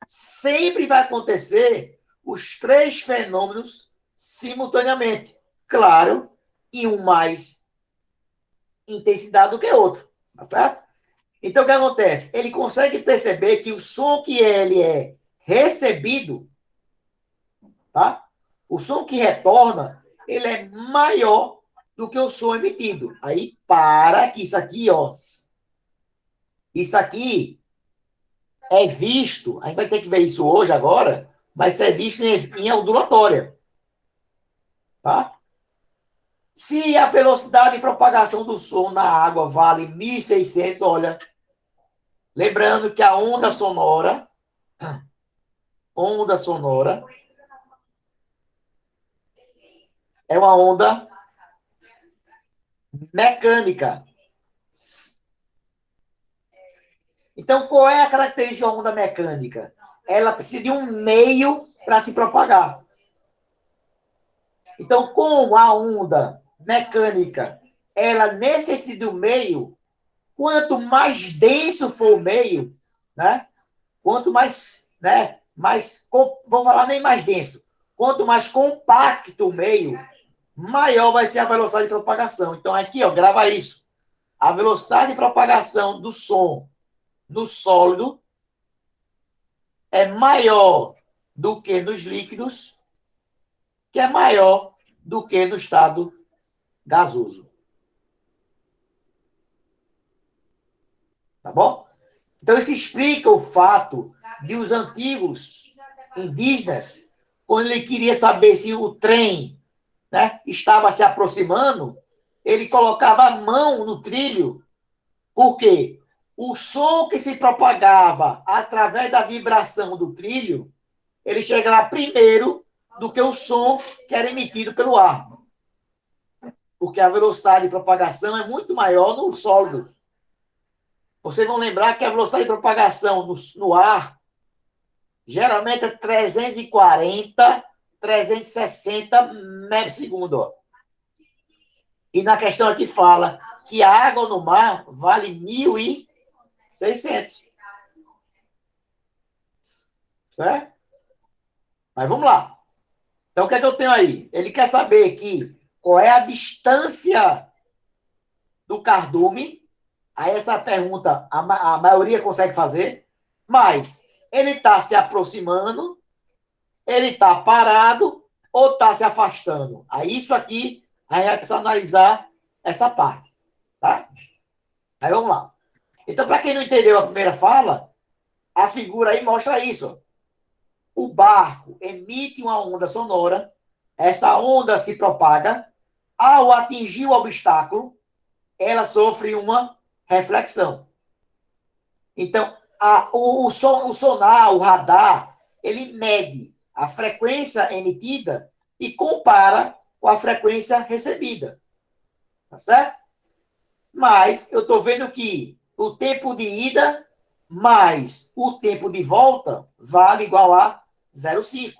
S1: Sempre vai acontecer os três fenômenos simultaneamente. Claro, e um mais intensidade do que outro, tá certo? Então, o que acontece? Ele consegue perceber que o som que ele é recebido, tá? O som que retorna, ele é maior do que o som emitido. Aí, para que isso aqui, ó, isso aqui é visto, a gente vai ter que ver isso hoje, agora, mas é visto em ondulatória, tá? Se a velocidade de propagação do som na água vale 1.600, olha, lembrando que a onda sonora é uma onda mecânica. Então, qual é a característica da onda mecânica? Ela precisa de um meio para se propagar. Então, como a onda mecânica, ela necessita de um meio, quanto mais denso for o meio, né? Quanto mais, né? Vou falar nem mais denso. Quanto mais compacto o meio, maior vai ser a velocidade de propagação. Então, aqui, ó, grava isso. A velocidade de propagação do som no sólido é maior do que nos líquidos, que é maior do que no estado gasoso. Tá bom? Então, isso explica o fato de os antigos indígenas, quando ele queria saber se o trem, né, estava se aproximando, ele colocava a mão no trilho. Por quê? O som que se propagava através da vibração do trilho, ele chegava primeiro do que o som que era emitido pelo ar. Porque a velocidade de propagação é muito maior no sólido. Vocês vão lembrar que a velocidade de propagação no ar geralmente é 340, 360 metros por segundo. E na questão aqui fala que a água no mar vale 1.600. Certo? Mas vamos lá. Então, o que é que eu tenho aí? Ele quer saber aqui qual é a distância do cardume. Aí essa pergunta a maioria consegue fazer, mas ele está se aproximando, ele está parado ou está se afastando. Aí isso aqui, a gente vai precisar analisar essa parte, tá? Aí vamos lá. Então, para quem não entendeu a primeira fala, a figura aí mostra isso. O barco emite uma onda sonora, essa onda se propaga, ao atingir o obstáculo, ela sofre uma reflexão. Então, o sonar, o radar, ele mede a frequência emitida e compara com a frequência recebida. Tá certo? Mas eu estou vendo que o tempo de ida mais o tempo de volta vale igual a 0,5.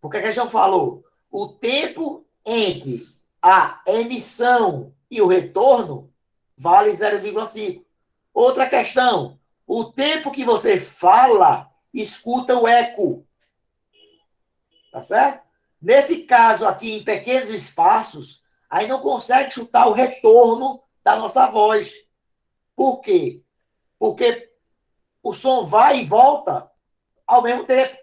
S1: Por que a gente falou? o tempo entre a emissão e o retorno vale 0,5. Outra questão, o tempo que você fala, escuta o eco. Tá certo? Nesse caso aqui, em pequenos espaços, aí não consegue chutar o retorno da nossa voz. Por quê? Porque o som vai e volta ao mesmo tempo.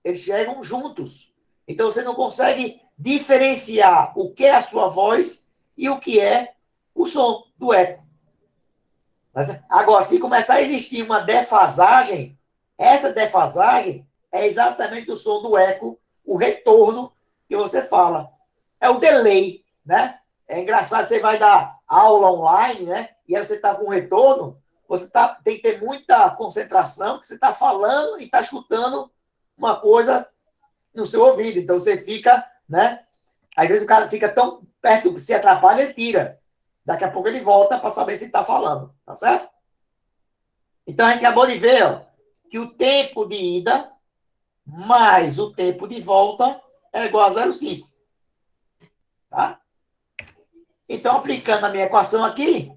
S1: Eles chegam juntos. Então, você não consegue diferenciar o que é a sua voz e o que é o som do eco. Agora, se começar a existir uma defasagem, essa defasagem é exatamente o som do eco, o retorno que você fala. É o delay, né? É engraçado, você vai dar aula online, né? E aí você está com retorno, você tem que ter muita concentração, que você está falando e está escutando uma coisa no seu ouvido. Então você fica, né? Às vezes o cara fica tão perto, se atrapalha, ele tira. Daqui a pouco ele volta para saber se está falando, tá certo? Então a gente acabou de ver, ó, que o tempo de ida mais o tempo de volta é igual a 0,5. Tá? Então, aplicando a minha equação aqui,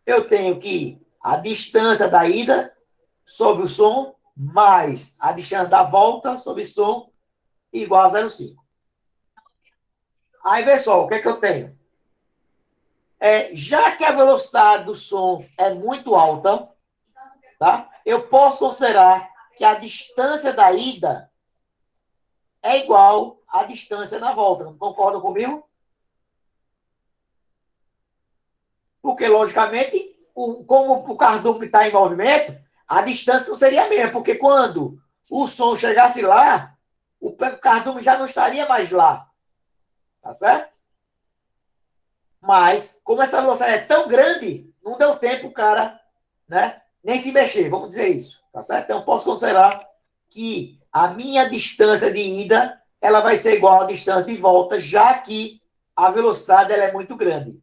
S1: eu tenho que a distância da ida sobre o som mais a distância da volta sobre o som igual a 0,5. Aí, pessoal, o que é que eu tenho? Já que a velocidade do som é muito alta, tá? Eu posso considerar que a distância da ida é igual à distância da volta. Não concordam comigo? Porque, logicamente, como o cardume está em movimento, a distância não seria a mesma, porque quando o som chegasse lá, o cardume já não estaria mais lá. Tá certo? Mas, como essa velocidade é tão grande, não deu tempo o cara, né, nem se mexer, vamos dizer isso. Tá certo? Então, eu posso considerar que a minha distância de ida ela vai ser igual à distância de volta, já que a velocidade ela é muito grande.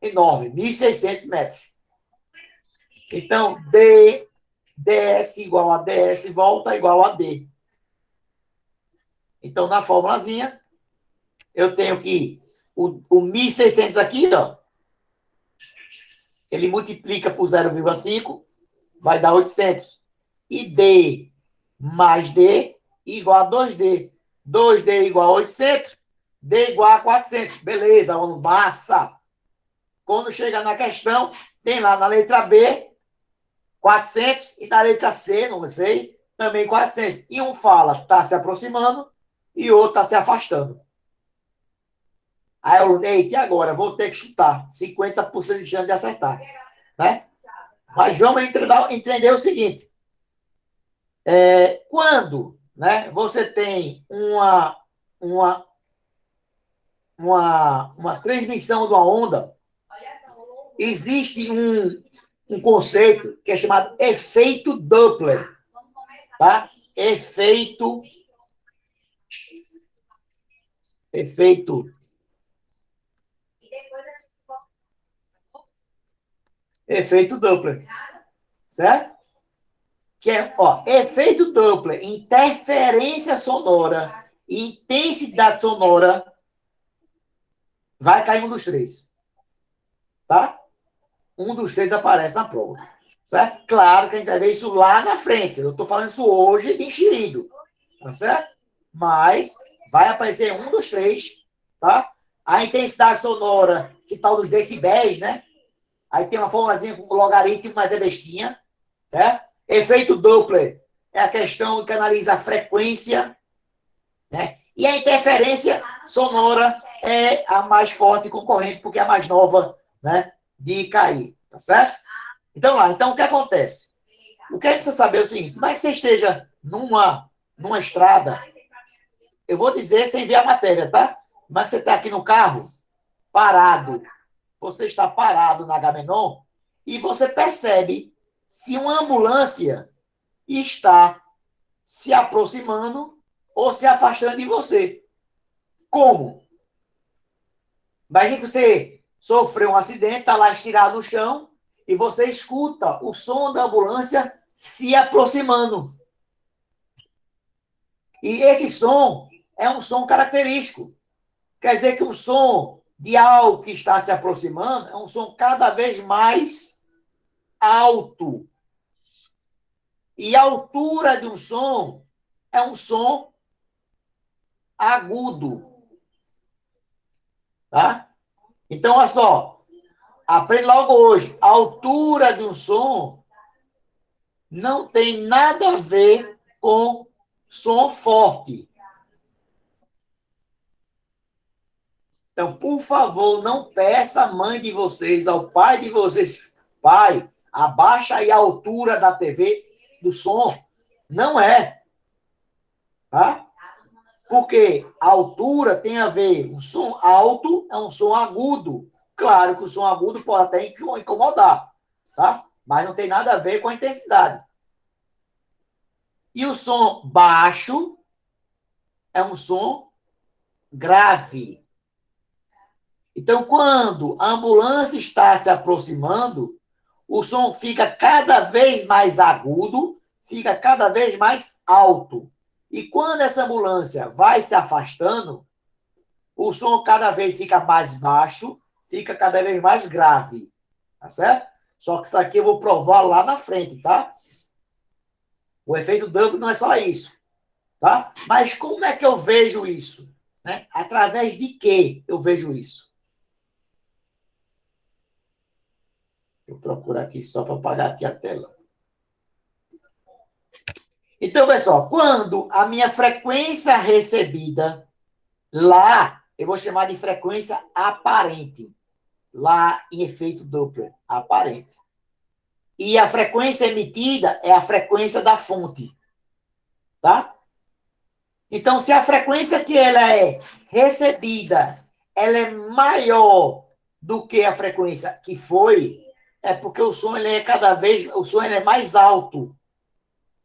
S1: Enorme, 1.600 metros. Então, ds igual a ds, volta igual a d. Então, na formulazinha, eu tenho que o 1.600 aqui, ó, ele multiplica por 0,5, vai dar 800. E d mais d igual a 2d. 2d igual a 800, d igual a 400. Beleza, aluno, massa. Quando chega na questão, tem lá na letra B, 400, e na letra C, não sei, também 400. E um fala, está se aproximando, e o outro está se afastando. Aí eu, eita, e agora? Vou ter que chutar. 50% de chance de acertar. Né? Mas vamos entender o seguinte. Quando, né, você tem uma transmissão de uma onda, existe um conceito que é chamado efeito Doppler. Tá? Efeito Doppler. Certo? Que é, ó, efeito Doppler, interferência sonora e intensidade sonora, vai cair um dos três. Tá? Um dos três aparece na prova. Certo? Claro que a gente vai ver isso lá na frente. Eu estou falando isso hoje de enxerido. Tá certo? Mas vai aparecer um dos três. Tá? A intensidade sonora, que tal dos decibéis, né? Aí tem uma formulazinha com logaritmo, mas é bestinha. Certo? Efeito Doppler é a questão que analisa a frequência, né? E a interferência sonora é a mais forte concorrente, porque é a mais nova, né, de cair, tá certo? Então o que acontece? O que a gente precisa saber é o seguinte, como é que você esteja numa estrada, eu vou dizer sem ver a matéria, tá? Como é que você está aqui no carro, parado, você está parado na Agamenon, e você percebe se uma ambulância está se aproximando ou se afastando de você. Como? Imagina que você sofreu um acidente, está lá estirado no chão, e você escuta o som da ambulância se aproximando. E esse som é um som característico. Quer dizer que o som de algo que está se aproximando é um som cada vez mais alto. E a altura de um som é um som agudo. Tá? Então, olha só. Aprende logo hoje. A altura de um som não tem nada a ver com som forte. Então, por favor, não peça à mãe de vocês, ao pai de vocês, pai, abaixa aí a altura da TV, do som. Não é. Tá? Porque a altura tem a ver, o som alto é um som agudo. Claro que o som agudo pode até incomodar, tá? Mas não tem nada a ver com a intensidade. E o som baixo é um som grave. Então, quando a ambulância está se aproximando, o som fica cada vez mais agudo, fica cada vez mais alto. E quando essa ambulância vai se afastando, o som cada vez fica mais baixo, fica cada vez mais grave. Tá certo? Só que isso aqui eu vou provar lá na frente, tá? O efeito Doppler não é só isso, tá? Mas como é que eu vejo isso? Né? Através de que eu vejo isso? Eu procuro aqui só para apagar aqui a tela. Então, pessoal, quando a minha frequência recebida lá, eu vou chamar de frequência aparente, lá em efeito Doppler, aparente. E a frequência emitida é a frequência da fonte, tá? Então, se a frequência que ela é recebida, ela é maior do que a frequência que foi, é porque o som ele é cada vez, o som ele é mais alto.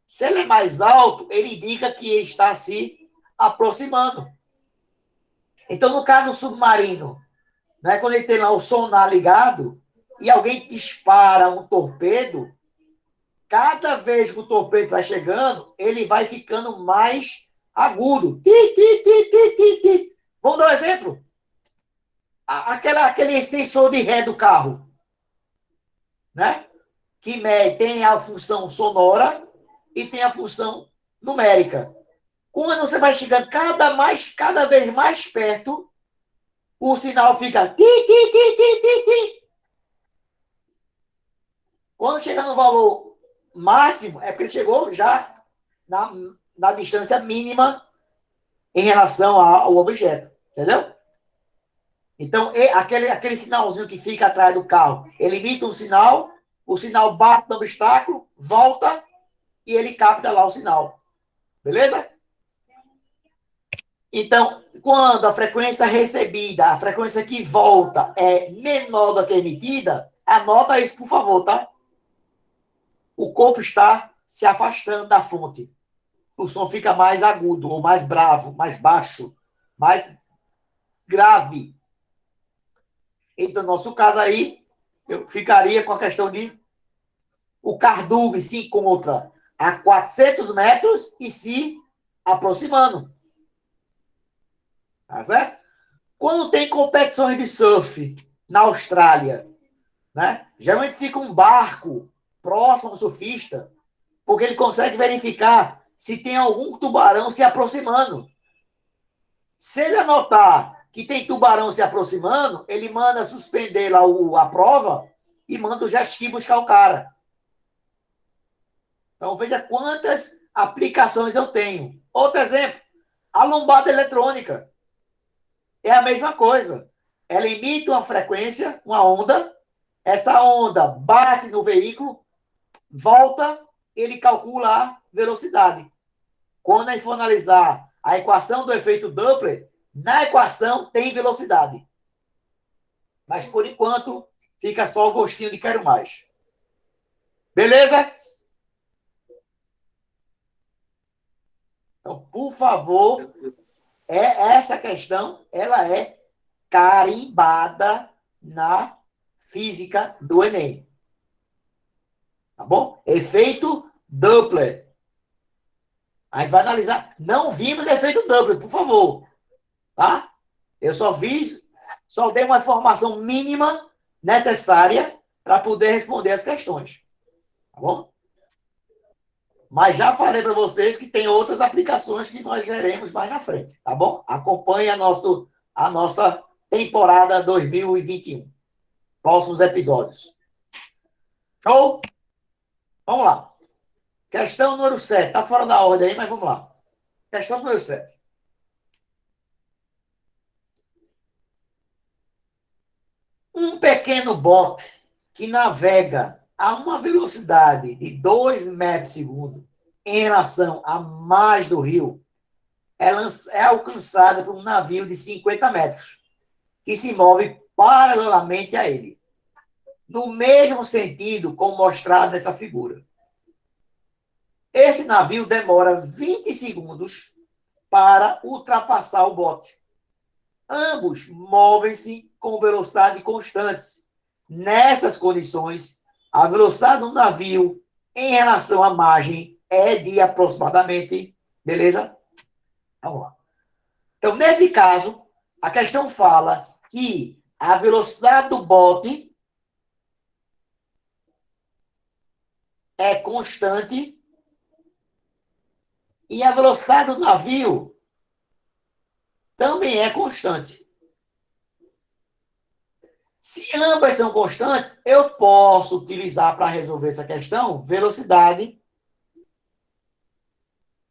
S1: Se ele é mais alto, ele indica que está se aproximando. Então, no caso do submarino, né, quando ele tem lá o sonar ligado e alguém dispara um torpedo, cada vez que o torpedo vai chegando, ele vai ficando mais agudo. Vamos dar um exemplo? Aquele sensor de ré do carro, né? Que tem a função sonora e tem a função numérica. Quando você vai chegando cada vez mais perto, o sinal fica ti. Quando chega no valor máximo, é porque ele chegou já na distância mínima em relação ao objeto. Entendeu? Então, aquele sinalzinho que fica atrás do carro, ele emite um sinal, o sinal bate no obstáculo, volta e ele capta lá o sinal. Beleza? Então, quando a frequência recebida, a frequência que volta é menor do que a emitida, anota isso, por favor, tá? O corpo está se afastando da fonte. O som fica mais agudo, ou mais bravo, mais baixo, mais grave. Então, no nosso caso aí, eu ficaria com a questão de o cardume se encontra a 400 metros e se aproximando. Tá certo? Quando tem competições de surf na Austrália, né, geralmente fica um barco próximo do surfista, porque ele consegue verificar se tem algum tubarão se aproximando. Se ele anotar que tem tubarão se aproximando, ele manda suspender lá a prova e manda o jet ski buscar o cara. Então, veja quantas aplicações eu tenho. Outro exemplo, a lombada eletrônica. É a mesma coisa. Ela emite uma frequência, uma onda, essa onda bate no veículo, volta, ele calcula a velocidade. Quando a gente for analisar a equação do efeito Doppler, na equação tem velocidade. Mas, por enquanto, fica só o gostinho de quero mais. Beleza? Então, por favor, essa questão, ela é carimbada na física do Enem. Tá bom? Efeito Doppler. A gente vai analisar. Não vimos efeito Doppler, por favor. Tá? Eu só dei uma informação mínima necessária para poder responder as questões. Tá bom? Mas já falei para vocês que tem outras aplicações que nós veremos mais na frente. Tá bom? Acompanhe a nossa temporada 2021. Próximos episódios. Show? Vamos lá. Questão número 7. Está fora da ordem aí, mas vamos lá. Questão número 7. Um pequeno bote que navega a uma velocidade de 2 metros por segundo em relação à margem do rio é alcançada por um navio de 50 metros, que se move paralelamente a ele, no mesmo sentido como mostrado nessa figura. Esse navio demora 20 segundos para ultrapassar o bote. Ambos movem-se com velocidade constantes. Nessas condições, a velocidade do navio em relação à margem é de aproximadamente... Beleza? Vamos lá. Então, nesse caso, a questão fala que a velocidade do bote é constante e a velocidade do navio também é constante. Se ambas são constantes, eu posso utilizar para resolver essa questão velocidade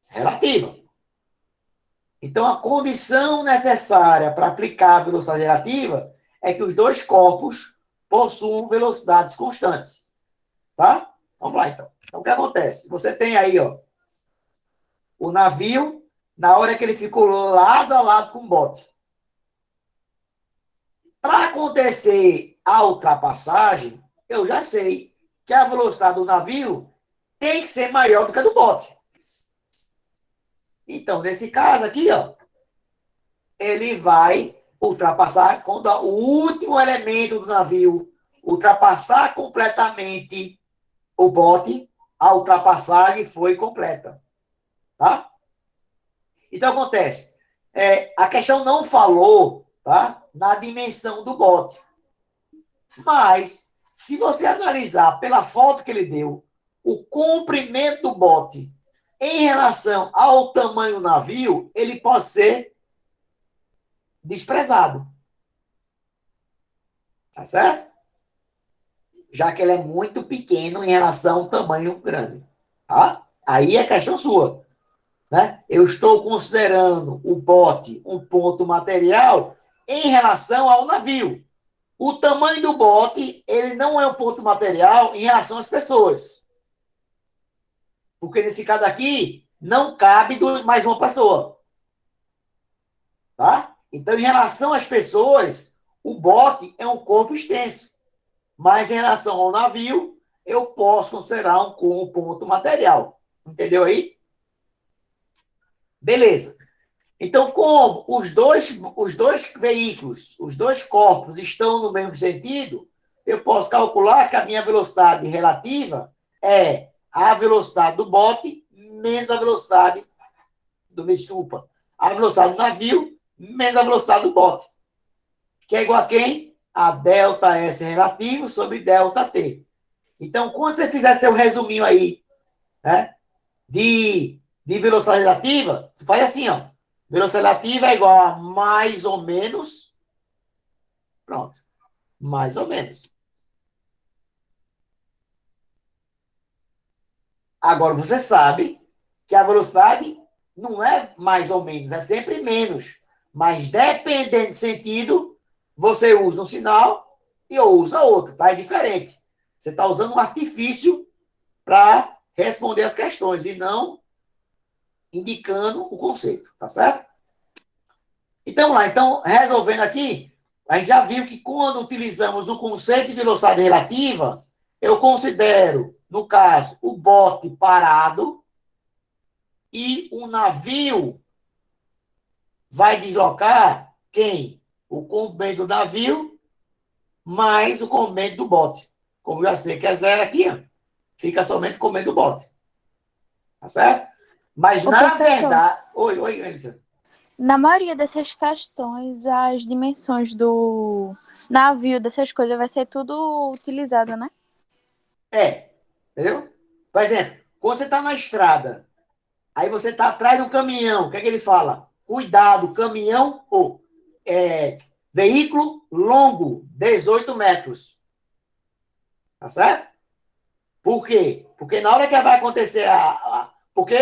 S1: relativa. Então, a condição necessária para aplicar a velocidade relativa é que os dois corpos possuam velocidades constantes. Tá? Vamos lá, então. Então, o que acontece? Você tem aí, ó, o navio, na hora que ele ficou lado a lado com o bote. Para acontecer a ultrapassagem, eu já sei que a velocidade do navio tem que ser maior do que a do bote. Então, nesse caso aqui, ó, ele vai ultrapassar quando o último elemento do navio ultrapassar completamente o bote, a ultrapassagem foi completa. Tá? Então, acontece. A questão não falou, tá, na dimensão do bote. Mas, se você analisar pela foto que ele deu, o comprimento do bote em relação ao tamanho do navio, ele pode ser desprezado. Tá certo? Já que ele é muito pequeno em relação ao tamanho grande. Tá? Aí é questão sua. Né? Eu estou considerando o bote um ponto material em relação ao navio. O tamanho do bote, ele não é um ponto material em relação às pessoas. Porque nesse caso aqui, não cabe mais uma pessoa. Tá? Então, em relação às pessoas, o bote é um corpo extenso. Mas em relação ao navio, eu posso considerar um ponto material. Entendeu aí? Beleza. Então, como os dois veículos, os dois corpos estão no mesmo sentido, eu posso calcular que a minha velocidade relativa é a velocidade do bote menos a velocidade a velocidade do navio menos a velocidade do bote. Que é igual a quem? A delta S relativo sobre delta T. Então, quando você fizer seu resuminho aí, né, de velocidade relativa, tu faz assim, ó. Velocidade relativa é igual a mais ou menos. Pronto. Mais ou menos. Agora, você sabe que a velocidade não é mais ou menos, é sempre menos. Mas, dependendo do sentido, você usa um sinal e eu uso outro, tá? É diferente. Você está usando um artifício para responder as questões e não indicando o conceito, tá certo? Então, lá, resolvendo aqui, a gente já viu que quando utilizamos o conceito de velocidade relativa, eu considero, no caso, o bote parado e o navio vai deslocar quem? O comprimento do navio mais o comprimento do bote. Como já sei que é zero aqui, ó, fica somente o comprimento do bote. Tá certo? Mas,
S5: Ô,
S1: na
S5: professor.
S1: verdade... Oi, Elisa.
S5: Na maioria dessas questões, as dimensões do navio, dessas coisas, vai ser tudo utilizado, né?
S1: Entendeu? Por exemplo, quando você está na estrada, aí você está atrás do caminhão, o que é que ele fala? Cuidado, caminhão ou veículo longo, 18 metros. Tá certo? Por quê? Porque na hora que vai acontecer porque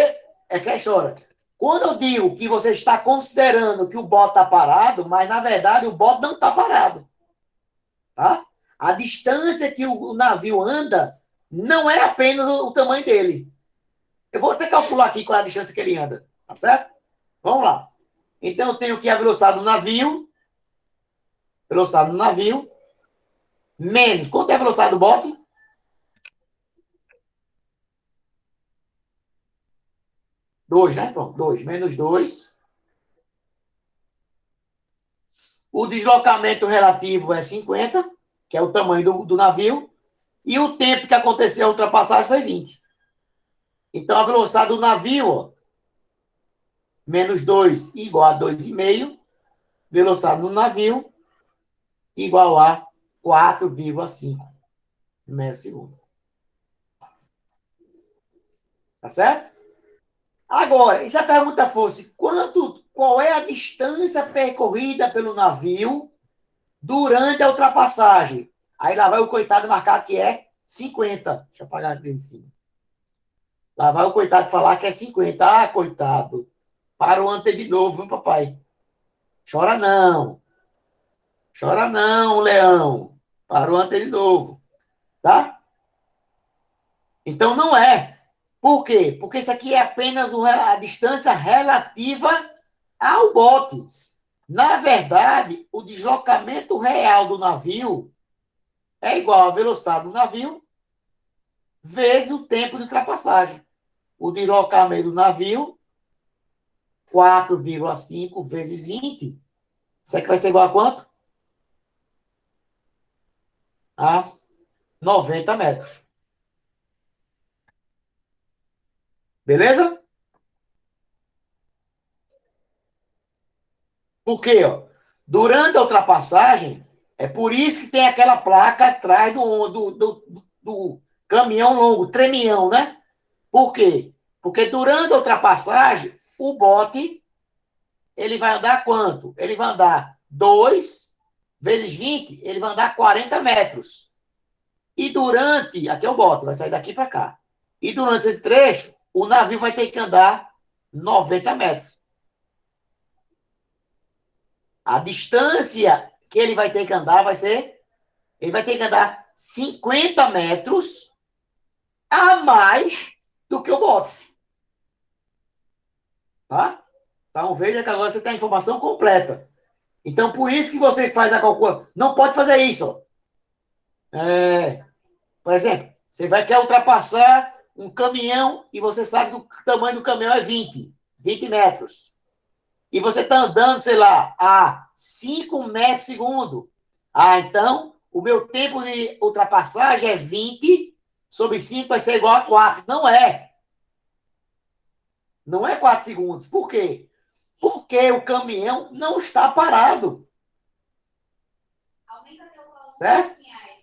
S1: é que é a história. Quando eu digo que você está considerando que o bote está parado, mas na verdade o bote não está parado. Tá? A distância que o navio anda não é apenas o tamanho dele. Eu vou até calcular aqui qual é a distância que ele anda. Tá certo? Vamos lá. Então eu tenho aqui a velocidade do navio. Velocidade do navio. Menos. Quanto é a velocidade do bote? 2, né? Pronto. 2 menos 2. O deslocamento relativo é 50, que é o tamanho do navio. E o tempo que aconteceu a ultrapassagem foi 20. Então, a velocidade do navio, ó, menos 2 igual a 2,5. Velocidade do navio igual a 4,5 metros por segundo. Tá certo? Agora, e se a pergunta fosse qual é a distância percorrida pelo navio durante a ultrapassagem? Aí lá vai o coitado marcar que é 50. Deixa eu apagar aqui em cima. Lá vai o coitado falar que é 50. Ah, coitado. Para o ante de novo, viu, papai? Chora não. Chora não, leão. Para o ante de novo. Tá? Então não é. Por quê? Porque isso aqui é apenas a distância relativa ao bote. Na verdade, o deslocamento real do navio é igual à velocidade do navio vezes o tempo de ultrapassagem. O deslocamento do navio, 4,5 vezes 20. Isso aqui vai ser igual a quanto? A 90 metros. Beleza? Por quê? Ó? Durante a ultrapassagem, é por isso que tem aquela placa atrás do caminhão longo, tremião, né? Por quê? Porque durante a ultrapassagem, o bote, ele vai andar quanto? Ele vai andar 2 vezes 20, ele vai andar 40 metros. E durante, aqui é o bote, vai sair daqui para cá. E durante esse trecho, o navio vai ter que andar 90 metros. A distância que ele vai ter que andar vai ser, ele vai ter que andar 50 metros a mais do que o bote. Tá? Então veja que agora você tem a informação completa. Então, por isso que você faz a calculação. Não pode fazer isso. Por exemplo, você vai querer ultrapassar um caminhão e você sabe que o tamanho do caminhão é 20 metros. E você está andando, sei lá, a 5 metros por segundo. Ah, então, o meu tempo de ultrapassagem é 20 sobre 5 vai ser igual a 4. Não é. Não é 4 segundos. Por quê? Porque o caminhão não está parado. Certo?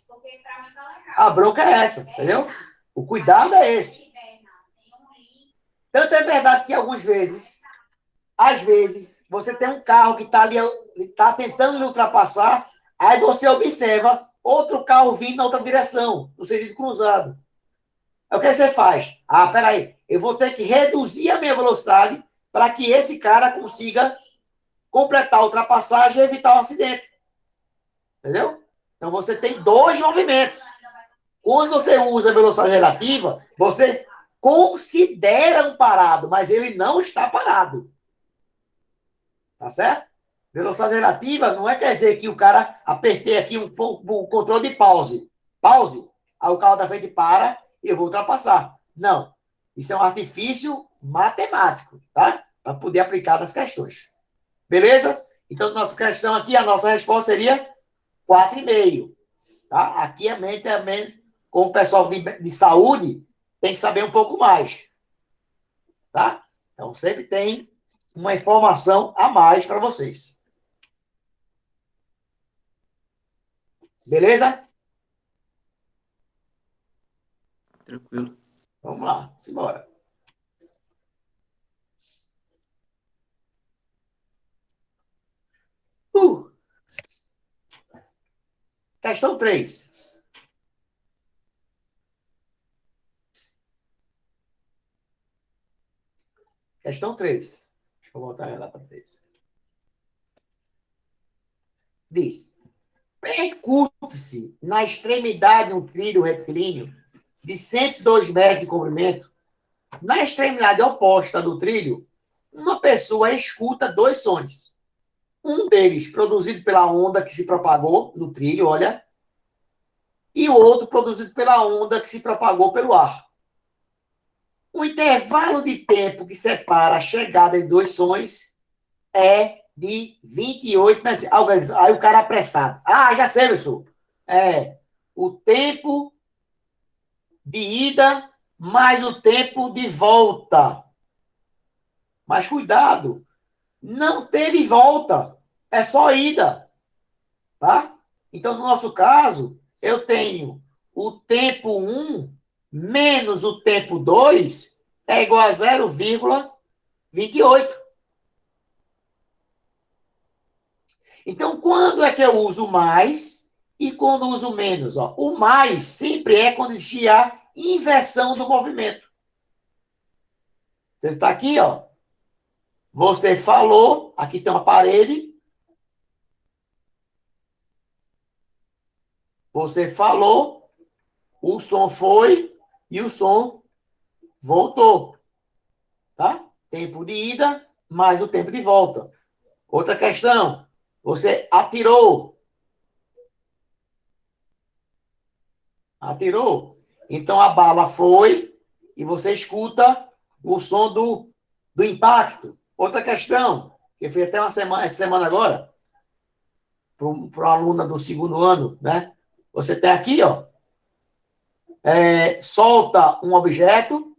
S3: Porque pra mim tá legal.
S1: A bronca é essa, entendeu? O cuidado é esse. Tanto é verdade que algumas vezes, às vezes, você tem um carro que está ali, está tentando lhe ultrapassar, aí você observa outro carro vindo na outra direção, no sentido cruzado. Aí o que você faz? Ah, peraí, eu vou ter que reduzir a minha velocidade para que esse cara consiga completar a ultrapassagem e evitar o acidente. Entendeu? Então você tem dois movimentos. Quando você usa a velocidade relativa, você considera um parado, mas ele não está parado. Tá certo? Velocidade relativa não é quer dizer que o cara apertei aqui um controle de pause. Pause. Aí o carro da frente para e eu vou ultrapassar. Não. Isso é um artifício matemático, tá? Para poder aplicar nas questões. Beleza? Então, nossa questão aqui, a nossa resposta seria 4,5. Tá? Aqui a mente, com o pessoal de saúde, tem que saber um pouco mais. Tá? Então, sempre tem uma informação a mais para vocês. Beleza?
S2: Tranquilo.
S1: Vamos lá, simbora. Questão 3. Questão 3. Deixa eu voltar lá para 3. Diz: percute-se na extremidade um trilho retilíneo de 102 metros de comprimento. Na extremidade oposta do trilho, uma pessoa escuta dois sons. Um deles produzido pela onda que se propagou no trilho, olha, e o outro produzido pela onda que se propagou pelo ar. O intervalo de tempo que separa a chegada de dois sons é de 28 meses. Aí o cara apressado. Ah, já sei, professor. É o tempo de ida mais o tempo de volta. Mas cuidado, não teve volta, é só ida, tá? Então, no nosso caso, eu tenho o tempo 1 menos o tempo 2 é igual a 0,28. Então, quando é que eu uso mais e quando uso menos? Ó, o mais sempre é quando existir a inversão do movimento. Você está aqui, ó. Você falou, aqui tem uma parede. Você falou, o som foi e o som voltou. Tá? Tempo de ida mais o tempo de volta. Outra questão. Você atirou. Atirou. Então a bala foi e você escuta o som do impacto. Outra questão, que eu fiz até essa semana agora, para uma aluna do segundo ano, né? Você tem aqui, ó, solta um objeto,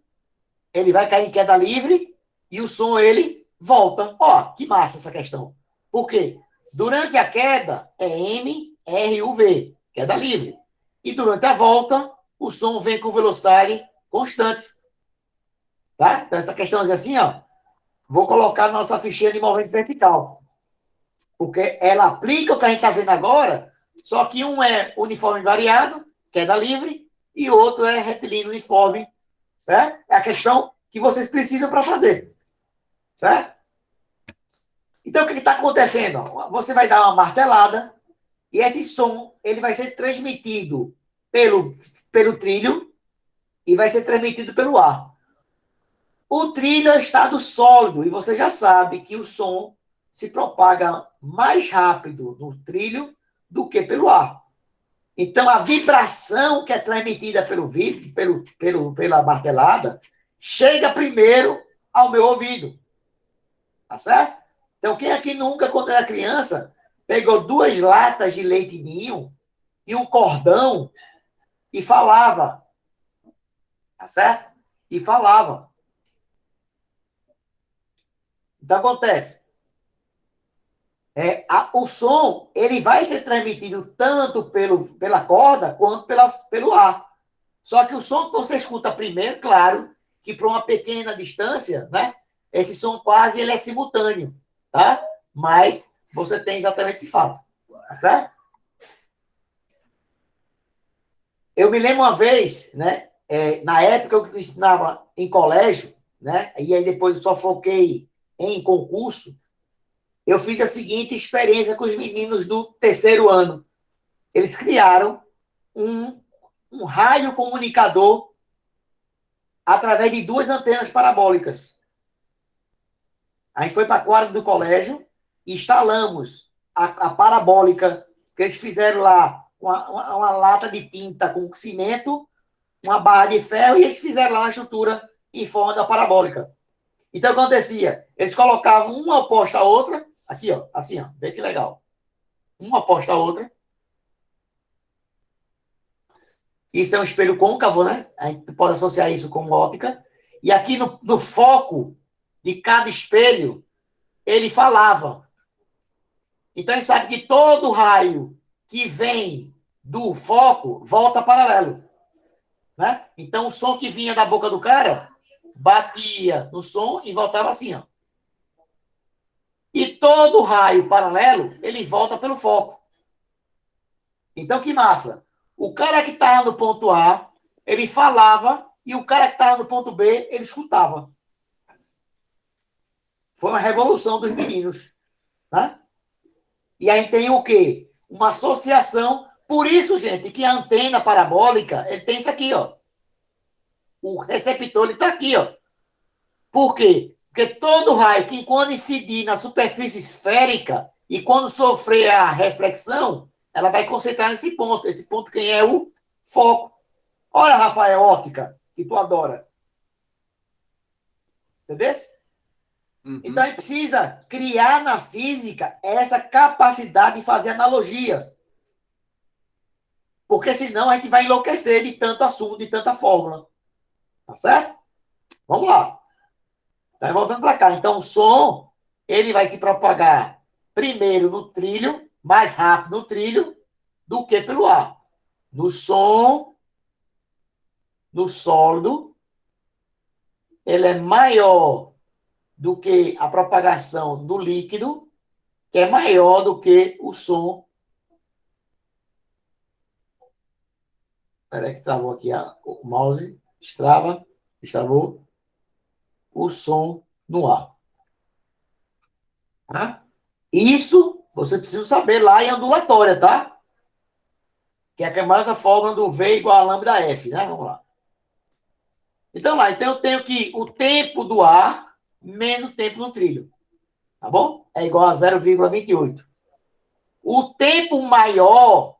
S1: ele vai cair em queda livre e o som, ele volta. Ó, que massa essa questão. Por quê? Durante a queda, é MRUV, queda livre. E durante a volta, o som vem com velocidade constante. Tá? Então, essa questão é assim, ó, vou colocar na nossa fichinha de movimento vertical. Porque ela aplica o que a gente está vendo agora, só que um é uniforme variado, queda livre, e outro é retilíneo uniforme, certo? É a questão que vocês precisam para fazer, certo? Então, o que está acontecendo? Você vai dar uma martelada, e esse som ele vai ser transmitido pelo trilho e vai ser transmitido pelo ar. O trilho é o estado sólido, e você já sabe que o som se propaga mais rápido no trilho do que pelo ar. Então, a vibração que é transmitida pelo vidro, pela martelada, chega primeiro ao meu ouvido. Tá certo? Então, quem aqui nunca, quando era criança, pegou 2 latas de leite ninho e um cordão e falava. Tá certo? E falava. Então, acontece. O som, ele vai ser transmitido tanto pela corda quanto pelo ar. Só que o som que você escuta primeiro, claro, que para uma pequena distância, né? Esse som quase ele é simultâneo, tá? Mas você tem exatamente esse fato, tá certo? Eu me lembro uma vez, né? Na época eu ensinava em colégio, né? E aí depois eu só foquei em concurso. Eu fiz a seguinte experiência com os meninos do 3º ano. Eles criaram um raio comunicador através de 2 antenas parabólicas. A gente foi para a quadra do colégio, instalamos a parabólica que eles fizeram lá, uma lata de tinta com cimento, uma barra de ferro, e eles fizeram lá uma estrutura em forma da parabólica. Então, o que acontecia? Eles colocavam uma oposta à outra, aqui, ó, assim, ó, vê que legal. Uma oposta à outra. Isso é um espelho côncavo, né? A gente pode associar isso com óptica. E aqui no foco de cada espelho, ele falava. Então, a gente sabe que todo raio que vem do foco volta paralelo. Né? Então, o som que vinha da boca do cara batia no som e voltava assim, ó. E todo raio paralelo, ele volta pelo foco. Então, que massa. O cara que estava no ponto A, ele falava, e o cara que estava no ponto B, ele escutava. Foi uma revolução dos meninos. Né? E aí tem o quê? Uma associação. Por isso, gente, que a antena parabólica, ele tem isso aqui, ó. O receptor, ele está aqui, ó. Por quê? Porque todo raio que, quando incidir na superfície esférica e quando sofrer a reflexão, ela vai concentrar nesse ponto. Esse ponto quem é o foco. Olha, Rafael, ótica, que tu adora. Entendeu? Então, a gente precisa criar na física essa capacidade de fazer analogia. Porque senão a gente vai enlouquecer de tanto assunto, de tanta fórmula. Tá certo? Vamos lá. Tá voltando para cá. Então, o som, ele vai se propagar primeiro no trilho, mais rápido no trilho, do que pelo ar. No som, no sólido, ele é maior do que a propagação do líquido, que é maior do que o som. Espera aí que travou aqui o mouse. Destravou o som no ar. Tá? Isso você precisa saber lá em ondulatória, tá? Que é a famosa fórmula do V igual a lambda F, né? Vamos lá. Então, eu tenho que o tempo do ar menos o tempo no trilho. Tá bom? É igual a 0,28. O tempo maior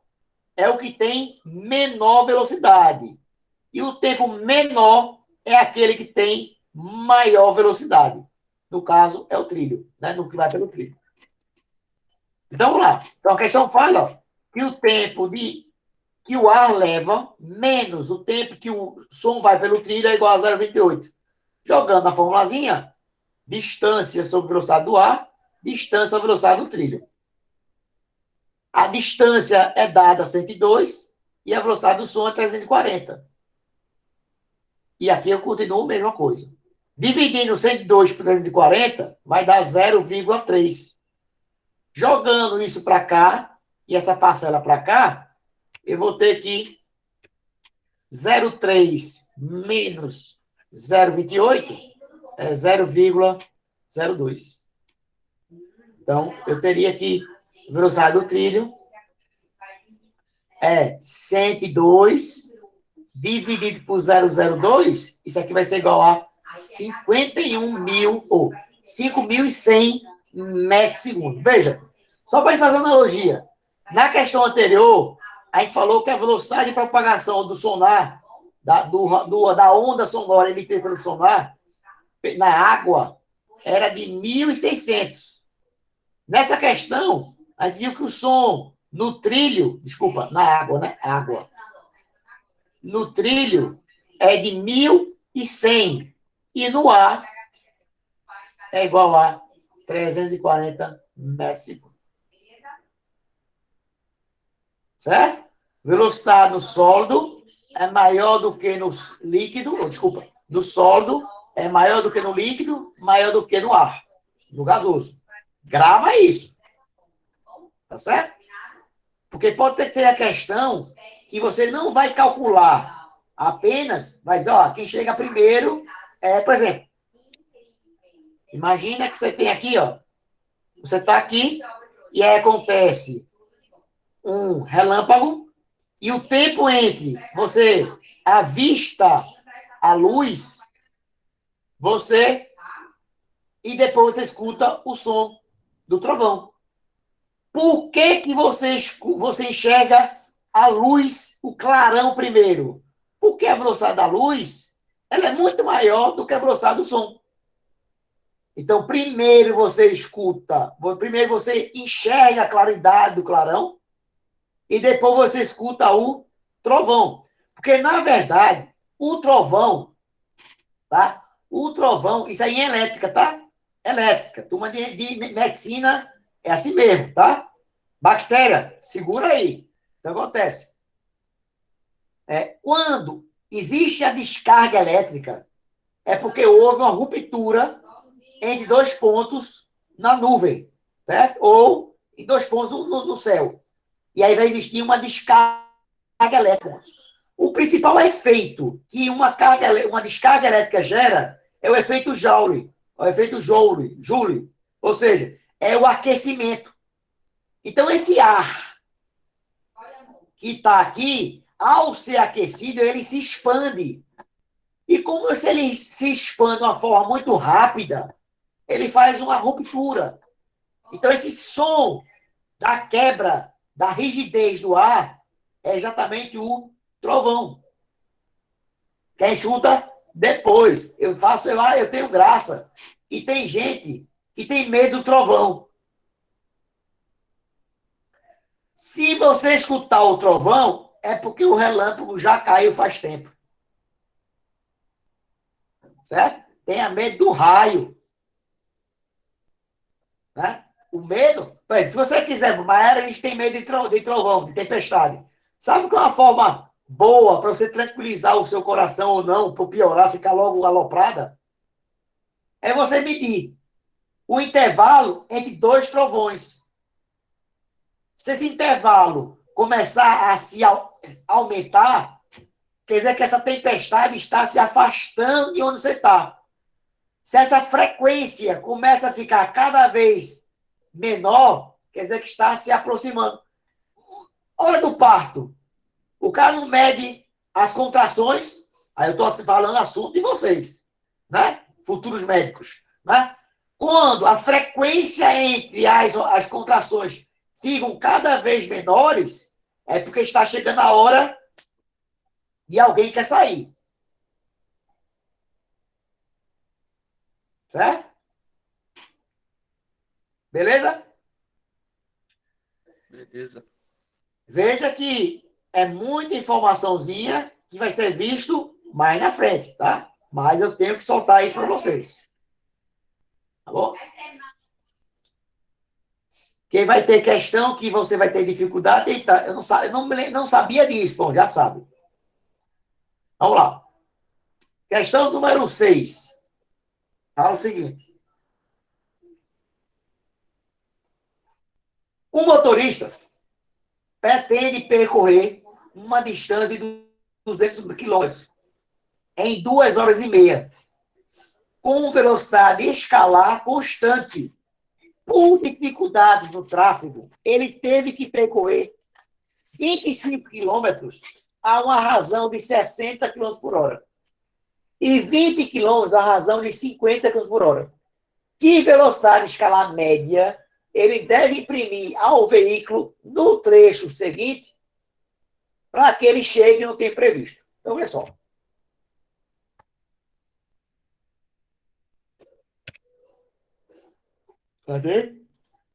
S1: é o que tem menor velocidade. E o tempo menor é aquele que tem maior velocidade. No caso, é o trilho, né? No que vai pelo trilho. Então, vamos lá. Então, a questão fala que o tempo que o ar leva menos o tempo que o som vai pelo trilho é igual a 0,28. Jogando a formulazinha, distância sobre velocidade do ar, distância sobre velocidade do trilho. A distância é dada a 102 e a velocidade do som é 340. E aqui eu continuo a mesma coisa. Dividindo 102 por 340, vai dar 0,3. Jogando isso para cá, e essa parcela para cá, eu vou ter aqui 0,3 menos 0,28 é 0,02. Então, eu teria aqui a velocidade do trilho é 102 dividido por 0,02, isso aqui vai ser igual a 51.000 ou 5.100 metros por segundo. Veja, só para fazer analogia, na questão anterior, a gente falou que a velocidade de propagação do sonar, da onda sonora emitida pelo sonar, na água, era de 1.600. Nessa questão, a gente viu que o som no trilho, desculpa, na água, né? Água. No trilho é de 1.100. E no ar é igual a 340 metros por segundo. Certo? Velocidade no sólido é maior do que no líquido, ou, desculpa, no sólido é maior do que no líquido, maior do que no ar, no gasoso. Grava isso. Tá certo? Porque pode ter a questão que você não vai calcular apenas, mas, ó, quem chega primeiro por exemplo, imagina que você tem aqui, ó, você está aqui e aí acontece um relâmpago e o tempo entre você avista a luz, e depois você escuta o som do trovão. Por que você enxerga a luz, o clarão primeiro? Porque a velocidade da luz ela é muito maior do que a velocidade do som. Então, primeiro você enxerga a claridade do clarão e depois você escuta o trovão. Porque, na verdade, o trovão, tá? O trovão, isso aí é elétrica, tá? Elétrica. Turma de medicina é assim mesmo, tá? Bactéria, segura aí. Então, acontece. Quando existe a descarga elétrica, é porque houve uma ruptura entre dois pontos na nuvem, certo? Ou em dois pontos no céu. E aí vai existir uma descarga elétrica. O principal efeito que uma descarga elétrica gera é o efeito Joule, o efeito Joule, ou seja, é o aquecimento. Então, esse ar que está aqui, ao ser aquecido, ele se expande. E como se ele se expande de uma forma muito rápida, ele faz uma ruptura. Então, esse som da quebra, da rigidez do ar, é exatamente o trovão. Quem escuta depois. Eu tenho graça. E tem gente que tem medo do trovão. Se você escutar o trovão, é porque o relâmpago já caiu faz tempo. Certo? Tenha medo do raio. Né? O medo... Se você quiser, mas a gente tem medo de trovão, de tempestade. Sabe qual é uma forma boa para você tranquilizar o seu coração ou não, para piorar, ficar logo aloprada? É você medir o intervalo entre dois trovões. Se esse intervalo começar a se aumentar, quer dizer que essa tempestade está se afastando de onde você está. Se essa frequência começa a ficar cada vez menor, quer dizer que está se aproximando. Hora do parto. O cara não mede as contrações, aí eu estou falando assunto de vocês, né? Futuros médicos, né? Quando a frequência entre as contrações ficam cada vez menores, é porque está chegando a hora de alguém que quer sair. Certo? Beleza?
S2: Beleza.
S1: Veja que é muita informaçãozinha que vai ser visto mais na frente, tá? Mas eu tenho que soltar isso para vocês. Tá bom? Quem vai ter questão que você vai ter dificuldade, eu não sabia disso, bom, já sabe. Vamos lá. Questão número 6. Fala o seguinte. O motorista pretende percorrer uma distância de 200 quilômetros em 2 horas e meia, com velocidade escalar constante. Por dificuldades no tráfego, ele teve que percorrer 25 quilômetros a uma razão de 60 quilômetros por hora. E 20 quilômetros a razão de 50 quilômetros por hora. Que velocidade escalar média ele deve imprimir ao veículo no trecho seguinte para que ele chegue no tempo previsto? Então, vê só. Cadê?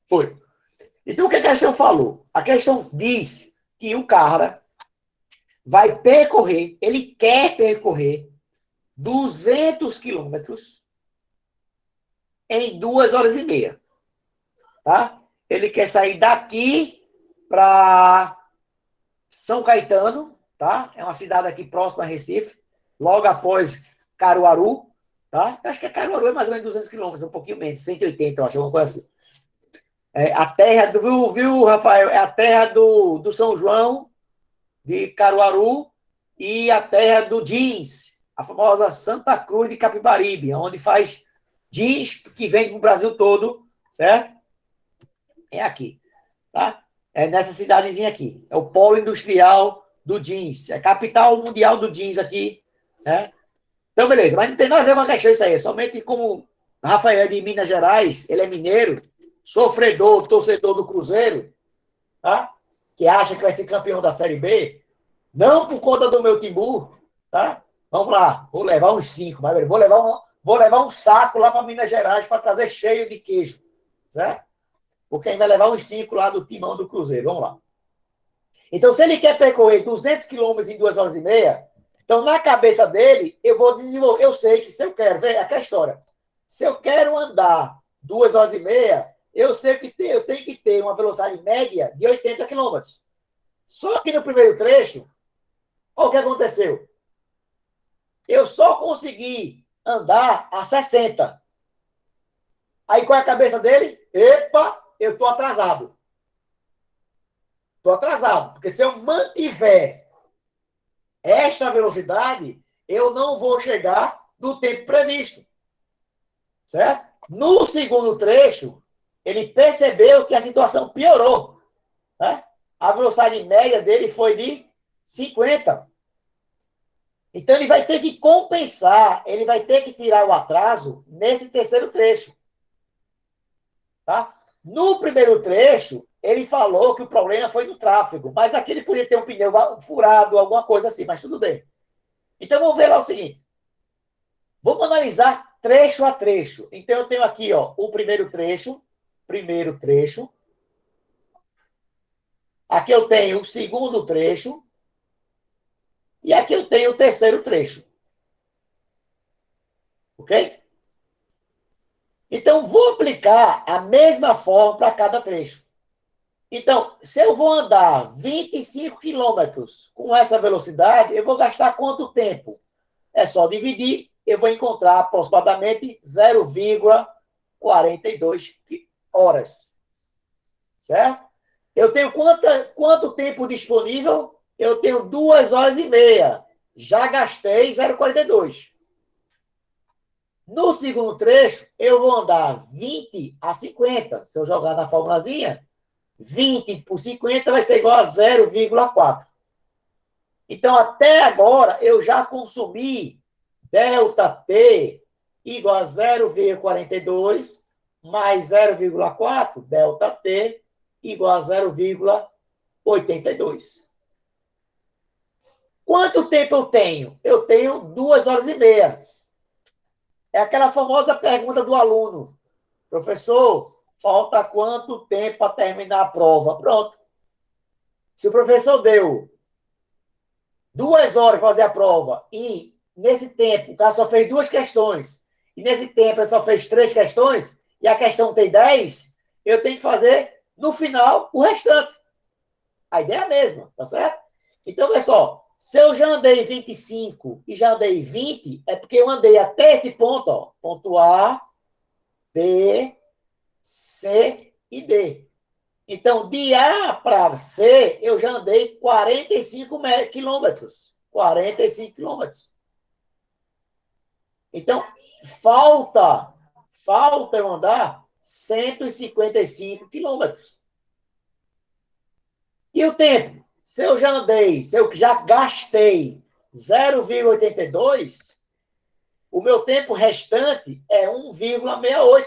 S1: Foi. Então, o que a questão falou? A questão diz que o cara vai percorrer, ele quer percorrer 200 quilômetros em 2 horas e meia. Tá? Ele quer sair daqui para São Caetano, tá? É uma cidade aqui próxima a Recife, logo após Caruaru, tá? Eu acho que Caruaru é mais ou menos 200 quilômetros, um pouquinho menos, 180, eu acho, alguma coisa assim. A terra do, viu, Rafael? É a terra do São João, de Caruaru, e a terra do jeans, a famosa Santa Cruz de Capibaribe, onde faz jeans que vende para o Brasil todo, certo? É aqui, tá? É nessa cidadezinha aqui. É o polo industrial do jeans. É a capital mundial do jeans aqui, né? Então, beleza. Mas não tem nada a ver com a questão isso aí. É somente como Rafael é de Minas Gerais, ele é mineiro, sofredor, torcedor do Cruzeiro, tá? Que acha que vai ser campeão da Série B. Não por conta do meu Timbu, tá? Vamos lá. Vou levar uns 5, mas vou levar um saco lá para Minas Gerais para trazer cheio de queijo, certo? Porque ainda vai levar uns 5 lá do timão do Cruzeiro. Vamos lá. Então, se ele quer percorrer 200 quilômetros em 2 horas e meia, Então, na cabeça dele, eu vou desenvolver. Eu sei que se eu quero, ver aquela história. Se eu quero andar 2 horas e meia, eu sei que eu tenho que ter uma velocidade média de 80 quilômetros. Só que no primeiro trecho, olha o que aconteceu. Eu só consegui andar a 60. Aí qual é a cabeça dele? Epa, eu estou atrasado. Estou atrasado. Porque se eu mantiver esta velocidade, eu não vou chegar no tempo previsto. Certo? No segundo trecho, ele percebeu que a situação piorou. Né? A velocidade média dele foi de 50. Então, ele vai ter que compensar, ele vai ter que tirar o atraso nesse terceiro trecho. Tá? No primeiro trecho, ele falou que o problema foi no tráfego, mas aqui ele podia ter um pneu furado, alguma coisa assim, mas tudo bem. Então, vamos ver lá o seguinte. Vamos analisar trecho a trecho. Então, eu tenho aqui ó, o primeiro trecho. Aqui eu tenho o segundo trecho. E aqui eu tenho o terceiro trecho. Ok? Então, vou aplicar a mesma forma para cada trecho. Então, se eu vou andar 25 quilômetros com essa velocidade, eu vou gastar quanto tempo? É só dividir, eu vou encontrar aproximadamente 0,42 horas. Certo? Eu tenho quanto tempo disponível? Eu tenho 2 horas e meia. Já gastei 0,42. No segundo trecho, eu vou andar 20 a 50. Se eu jogar na formulazinha, 20 por 50 vai ser igual a 0,4. Então, até agora, eu já consumi ΔT igual a 0,42 mais 0,4, ΔT igual a 0,82. Quanto tempo eu tenho? Eu tenho 2 horas e meia. É aquela famosa pergunta do aluno. Professor, falta quanto tempo para terminar a prova? Pronto. Se o professor deu 2 horas para fazer a prova e, nesse tempo, o cara só fez 2 questões, e nesse tempo ele só fez 3 questões, e a questão tem 10, eu tenho que fazer, no final, o restante. A ideia é a mesma, tá certo? Então, pessoal, se eu já andei 25 e já andei 20, é porque eu andei até esse ponto, ó, ponto A, B, C e D. Então, de A para C, eu já andei 45 quilômetros. 45 quilômetros. Então, falta eu andar 155 quilômetros. E o tempo? Se eu já gastei 0,82, o meu tempo restante é 1,68.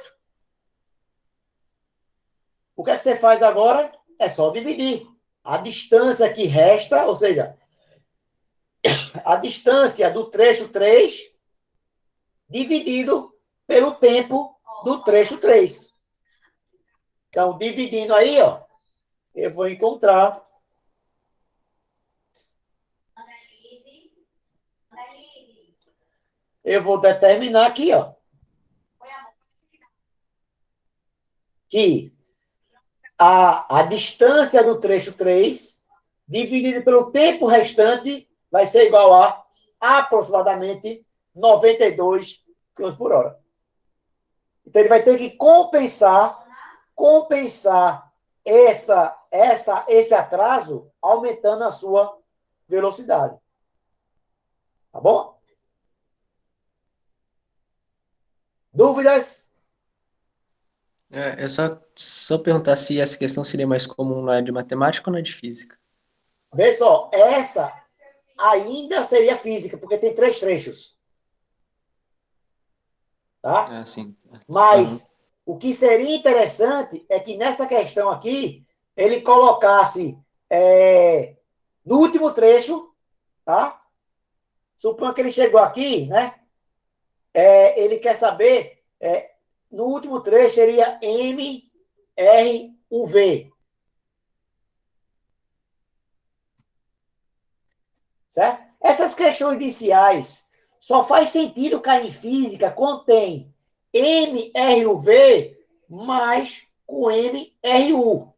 S1: O que é que você faz agora? É só dividir. A distância que resta, ou seja, a distância do trecho 3 dividido pelo tempo do trecho 3. Então, dividindo aí, ó, eu vou encontrar. Eu vou determinar aqui, ó, que a distância do trecho 3 dividido pelo tempo restante vai ser igual a aproximadamente 92 km por hora. Então, ele vai ter que compensar esse atraso aumentando a sua velocidade. Tá bom? Dúvidas?
S2: É só perguntar se essa questão seria mais comum na área de matemática ou na de física.
S1: Vê só, essa ainda seria física, porque tem 3 trechos. Tá?
S2: Ah, sim.
S1: Mas o que seria interessante é que nessa questão aqui, ele colocasse no último trecho, tá? Suponha que ele chegou aqui, né? Ele quer saber, no último trecho seria M, R, U, V. Certo? Essas questões iniciais só faz sentido cair em física quando tem MRUV mais com MRU.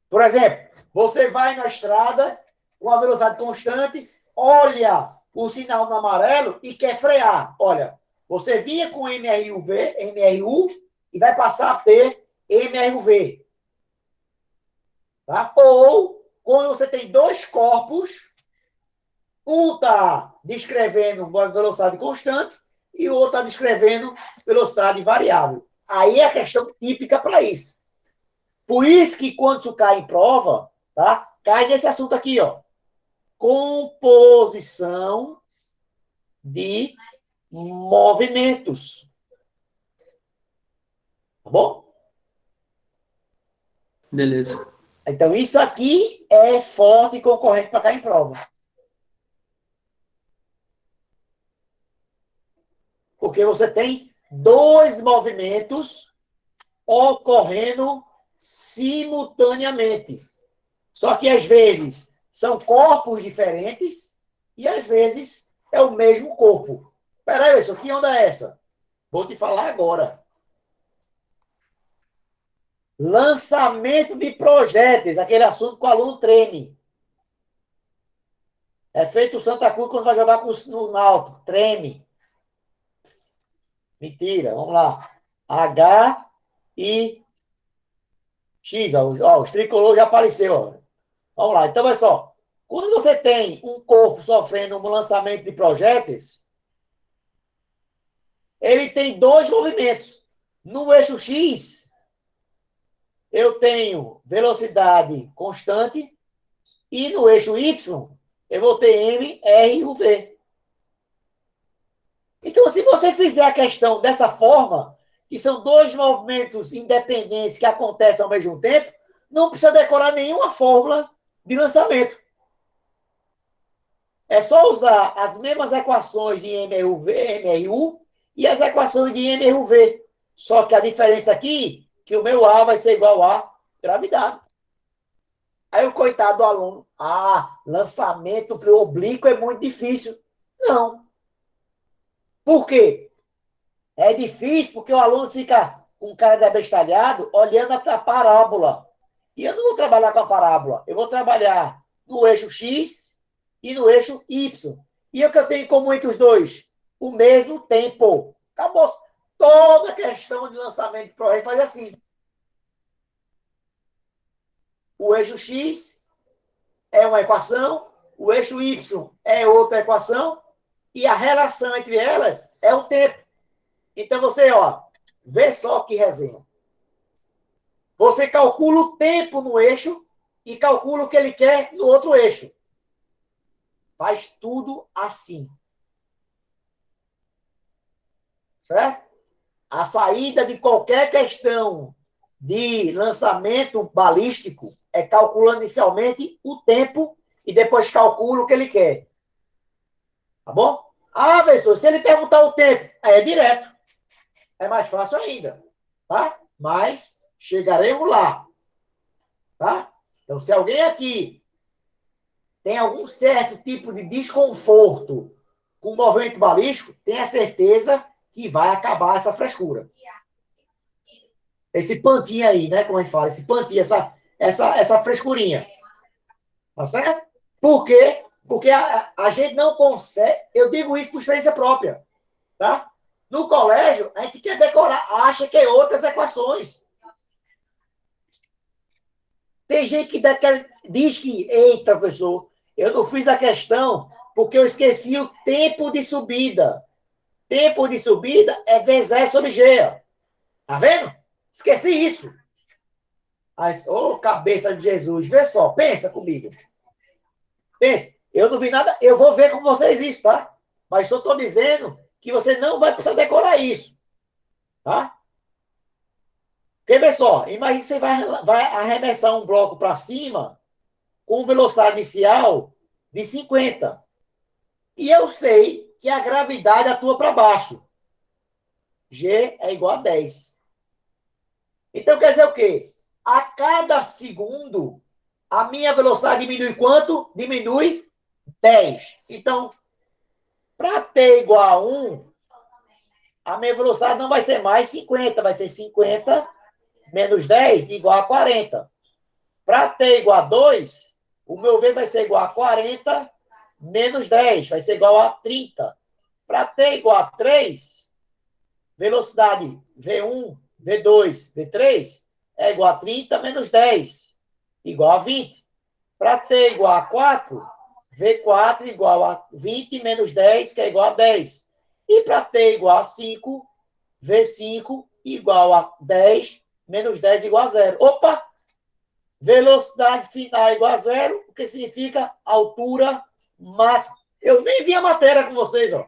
S1: Por exemplo, você vai na estrada com a velocidade constante, olha o sinal no amarelo e quer frear. Olha, você vinha com MRU e vai passar a ter MRV. Tá? Ou, quando você tem dois corpos, um está descrevendo uma velocidade constante e o outro está descrevendo velocidade variável. Aí é a questão típica para isso. Por isso que quando isso cai em prova, tá? Cai nesse assunto aqui, ó. Composição de movimentos. Tá bom?
S2: Beleza.
S1: Então, isso aqui é forte e concorrente para cair em prova. Porque você tem dois movimentos ocorrendo simultaneamente. Só que, às vezes, são corpos diferentes e, às vezes, é o mesmo corpo. Peraí, pessoal, que onda é essa? Vou te falar agora. Lançamento de projéteis, aquele assunto que o aluno treme. É feito o Santa Cruz quando vai jogar no Náutico. Treme. Mentira, vamos lá. H e X. Ó, os tricolores já apareceu. Ó. Vamos lá. Então, olha só. Quando você tem um corpo sofrendo um lançamento de projéteis, ele tem dois movimentos. No eixo X, eu tenho velocidade constante e no eixo Y, eu vou ter M, R e V. Então, se você fizer a questão dessa forma, que são dois movimentos independentes que acontecem ao mesmo tempo, não precisa decorar nenhuma fórmula de lançamento. É só usar as mesmas equações de MRU e as equações de MRV. Só que a diferença aqui, que o meu A vai ser igual a gravidade. Aí o coitado do aluno, lançamento para o oblíquo é muito difícil. Não. Por quê? É difícil porque o aluno fica com cara de abestalhado olhando a parábola. E eu não vou trabalhar com a parábola. Eu vou trabalhar no eixo X e no eixo Y. E o que eu tenho em comum entre os dois? O mesmo tempo. Acabou. Toda questão de lançamento de projeto faz assim. O eixo X é uma equação, o eixo Y é outra equação, e a relação entre elas é o tempo. Então, você, vê só que resenha. Você calcula o tempo no eixo e calcula o que ele quer no outro eixo. Faz tudo assim. Certo? A saída de qualquer questão de lançamento balístico é calculando inicialmente o tempo e depois calcula o que ele quer. Tá bom? Professor, se ele perguntar o tempo, aí é direto. É mais fácil ainda. Tá? Mas chegaremos lá. Tá? Então, se alguém aqui tem algum certo tipo de desconforto com o movimento balístico, tenha certeza que vai acabar essa frescura. Esse pantinho aí, né? Como a gente fala, esse pantinho, essa frescurinha. Tá certo? Por quê? Porque a gente não consegue. Eu digo isso por experiência própria. Tá? No colégio, a gente quer decorar, acha que é outras equações. Tem gente que diz que, eita, professor, eu não fiz a questão porque eu esqueci o tempo de subida. Tempo de subida é V0 sobre G. Ó. Tá vendo? Esqueci isso. Cabeça de Jesus. Vê só, pensa comigo. Pensa. Eu não vi nada, eu vou ver com vocês isso, tá? Mas só estou dizendo que você não vai precisar decorar isso. Tá? Porque, vê só, imagine que você vai arremessar um bloco para cima com velocidade inicial de 50. E eu sei que a gravidade atua para baixo. G é igual a 10. Então, quer dizer o quê? A cada segundo, a minha velocidade diminui quanto? Diminui 10. Então, para t igual a 1, a minha velocidade não vai ser mais 50, vai ser 50 menos 10 igual a 40. Para t igual a 2, o meu V vai ser igual a 40 menos 10, vai ser igual a 30. Para t igual a 3, velocidade V1, V2, V3 é igual a 30 menos 10, igual a 20. Para t igual a 4, V4 igual a 20 menos 10, que é igual a 10. E para t igual a 5, V5 igual a 10 menos 10 igual a 0. Opa! Velocidade final igual a 0, o que significa altura máxima. Eu nem vi a matéria com vocês, ó.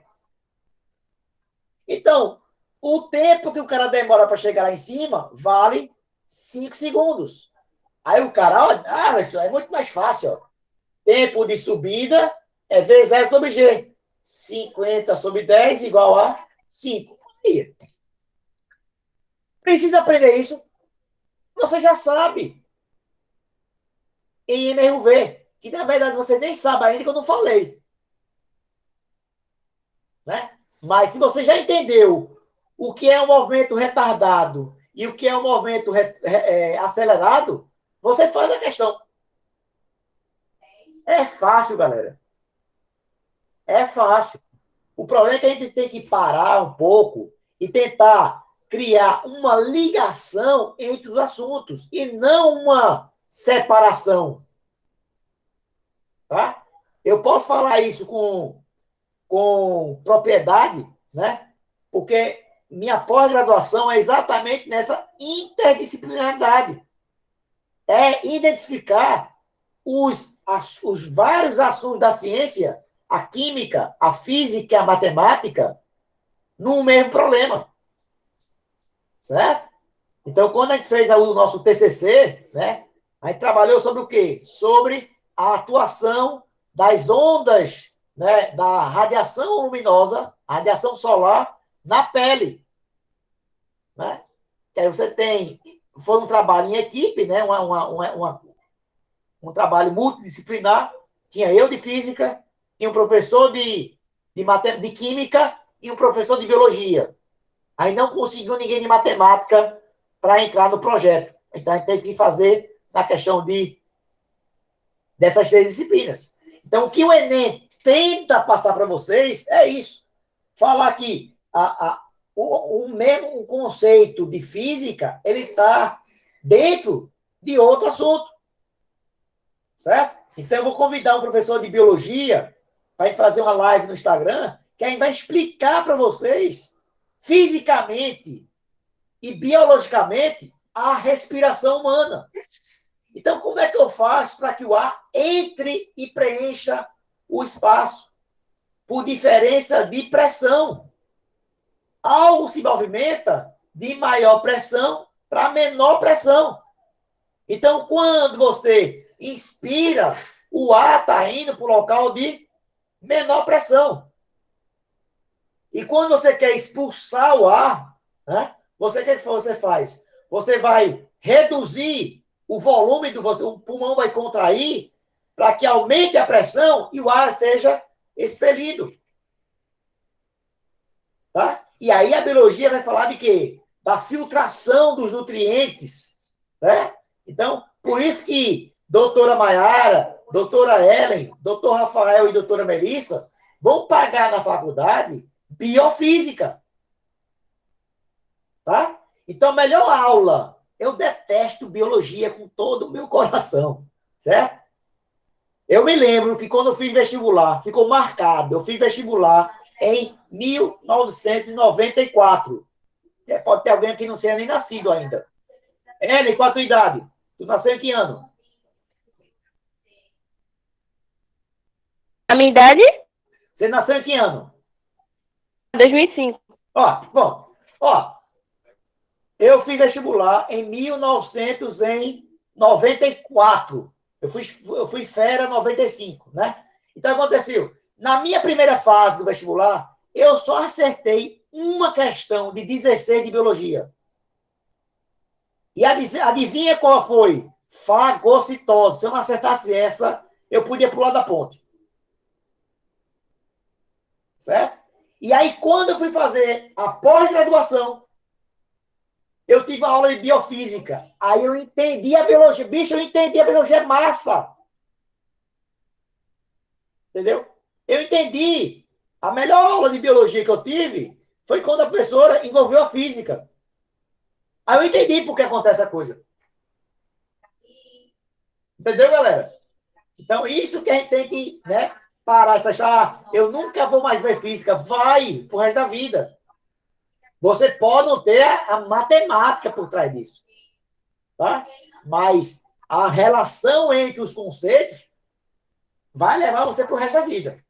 S1: Então, o tempo que o cara demora para chegar lá em cima vale 5 segundos. Aí o cara, ó, isso é muito mais fácil, ó. Tempo de subida é V0 sobre G. 50 sobre 10 igual a 5. Aí. Precisa aprender isso? Você já sabe. Em MRV, que na verdade você nem sabe ainda que eu não falei. Né? Mas se você já entendeu o que é um movimento retardado e o que é um movimento acelerado, você faz a questão. É fácil, galera. É fácil. O problema é que a gente tem que parar um pouco e tentar criar uma ligação entre os assuntos e não uma separação. Tá? Eu posso falar isso com propriedade, né? Porque minha pós-graduação é exatamente nessa interdisciplinaridade. É identificar os vários assuntos da ciência, a química, a física, a matemática, no mesmo problema. Certo? Então, quando a gente fez o nosso TCC, né, a gente trabalhou sobre o quê? Sobre a atuação das ondas, né, da radiação luminosa, radiação solar, na pele. Né? Que aí você tem... Foi um trabalho em equipe, né, um trabalho multidisciplinar. Tinha eu de física, tinha um professor de química e um professor de biologia. Aí não conseguiu ninguém de matemática para entrar no projeto. Então, a gente teve que fazer na questão dessas 3 disciplinas. Então, o que o Enem tenta passar para vocês é isso. Falar que o mesmo conceito de física, ele está dentro de outro assunto. Certo? Então, eu vou convidar um professor de biologia para a gente fazer uma live no Instagram, que a gente vai explicar para vocês, fisicamente e biologicamente, a respiração humana. Então, como é que eu faço para que o ar entre e preencha o espaço? Por diferença de pressão. Algo se movimenta de maior pressão para menor pressão. Então, quando você inspira, o ar está indo para o local de menor pressão. E quando você quer expulsar o ar, né, o que você faz? Você vai reduzir o volume o pulmão vai contrair para que aumente a pressão e o ar seja expelido. Tá? E aí a biologia vai falar de quê? Da filtração dos nutrientes. Né? Então, por isso que doutora Maiara, doutora Ellen, doutor Rafael e doutora Melissa vão pagar na faculdade biofísica. Tá? Então, a melhor aula, eu detesto biologia com todo o meu coração, certo? Eu me lembro que quando eu fiz vestibular, ficou marcado, eu fiz vestibular em 1994. Pode ter alguém que não tenha nem nascido ainda. Ellen, qual a tua idade? Tu nasceu em que ano?
S5: A minha idade?
S1: Você nasceu em que ano?
S5: 2005.
S1: Eu fiz vestibular em 1994. Eu fui fera 95, né? Então, aconteceu. Na minha primeira fase do vestibular, eu só acertei uma questão de 16 de biologia. E adivinha qual foi? fagocitose. Se eu não acertasse essa, eu podia pular da ponte. Certo? E aí, quando eu fui fazer a pós-graduação, eu tive uma aula de biofísica. Aí eu entendi a biologia. Bicho, eu entendi a biologia é massa. Entendeu? Eu entendi. A melhor aula de biologia que eu tive foi quando a professora envolveu a física. Aí eu entendi por que acontece a coisa. Entendeu, galera? Então, isso que a gente tem que, né, parar essa história. Eu nunca vou mais ver física. Vai pro resto da vida. Você pode não ter a matemática por trás disso. Tá? Mas a relação entre os conceitos vai levar você pro resto da vida.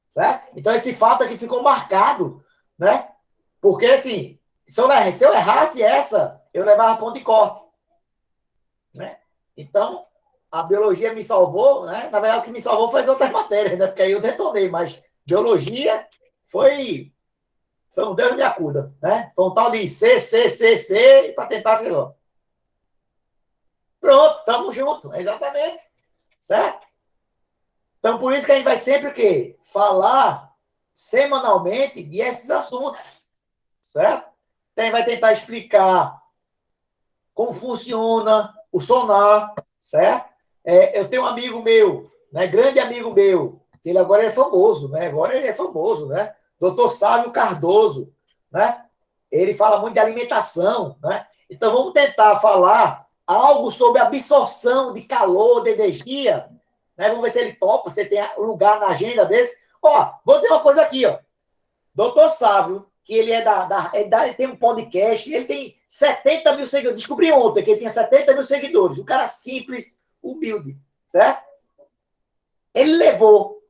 S1: Certo? Então, esse fato aqui ficou marcado, né? Porque, assim, se eu errasse essa, eu levava ponto de corte. Né? Então, a biologia me salvou, né? Na verdade, o que me salvou foi as outras matérias, né? Porque aí eu detonei, mas biologia foi um Deus me acuda, né? Foi um tal de C, para tentar virar. Pronto, estamos juntos, exatamente. Certo? Então, por isso que a gente vai sempre o quê? Falar semanalmente desses assuntos. Certo? Então, a gente vai tentar explicar como funciona o sonar, certo? Eu tenho um amigo meu, né, grande amigo meu, ele agora é famoso, né? Agora ele é famoso, né? Dr. Sávio Cardoso, né? Ele fala muito de alimentação, né? Então, vamos tentar falar algo sobre absorção de calor, de energia, né? Vamos ver se ele topa, se tem lugar na agenda desse. Ó, vou dizer uma coisa aqui, ó. Dr. Sávio, que ele ele tem um podcast, ele tem 70 mil seguidores. Descobri ontem que ele tinha 70 mil seguidores. Um cara simples, humilde, certo? Ele levou,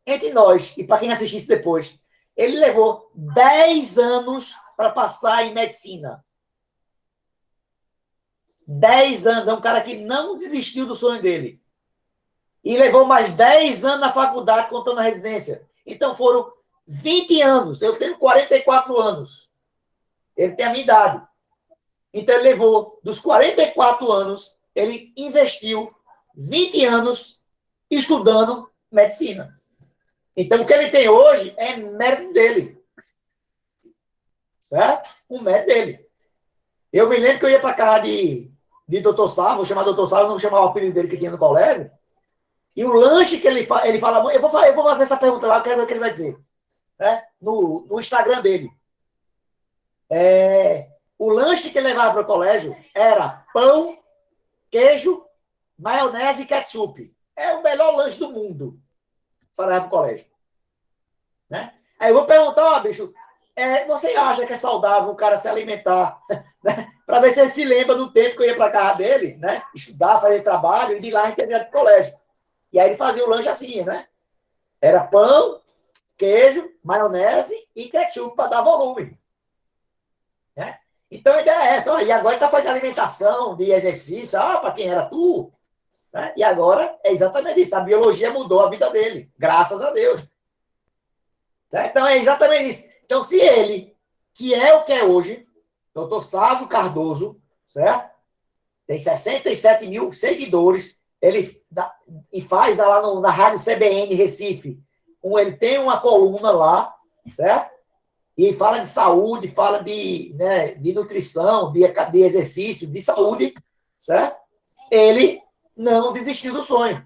S1: entre nós, e para quem assistisse depois, ele levou 10 anos para passar em medicina. 10 anos. É um cara que não desistiu do sonho dele. E levou mais 10 anos na faculdade, contando a residência. Então foram 20 anos. Eu tenho 44 anos. Ele tem a minha idade. Então, ele levou, dos 44 anos, ele investiu 20 anos estudando medicina. Então, o que ele tem hoje é mérito dele. Certo? O mérito dele. Eu me lembro que eu ia para casa de Dr. Sávio, vou chamar Dr. Sávio, não vou chamar o apelido dele que tinha no colégio. E o lanche que ele fala, eu vou fazer essa pergunta lá, eu quero ver o que ele vai dizer. Né? No Instagram dele. O lanche que ele levava para o colégio era pão, queijo, maionese e ketchup. É o melhor lanche do mundo para levar para o colégio. Né? Aí eu vou perguntar, bicho, você acha que é saudável o cara se alimentar? Né? Para ver se ele se lembra do tempo que eu ia para a casa dele, né? Estudar, fazer trabalho, e de lá a gente ia para o colégio. E aí ele fazia o lanche assim, né? Era pão, queijo, maionese e ketchup para dar volume. Né? Então a ideia é essa. Ó, e agora está fazendo alimentação, de exercício, para quem era tu. Né? E agora é exatamente isso. A biologia mudou a vida dele. Graças a Deus. Certo? Então é exatamente isso. Então, se ele, que é o que é hoje, Dr. Sávio Cardoso, certo? Tem 67 mil seguidores, ele e faz lá na Rádio CBN Recife. Ele tem uma coluna lá, certo? E fala de saúde, fala de nutrição, de exercício, de saúde, certo? Ele não desistiu do sonho.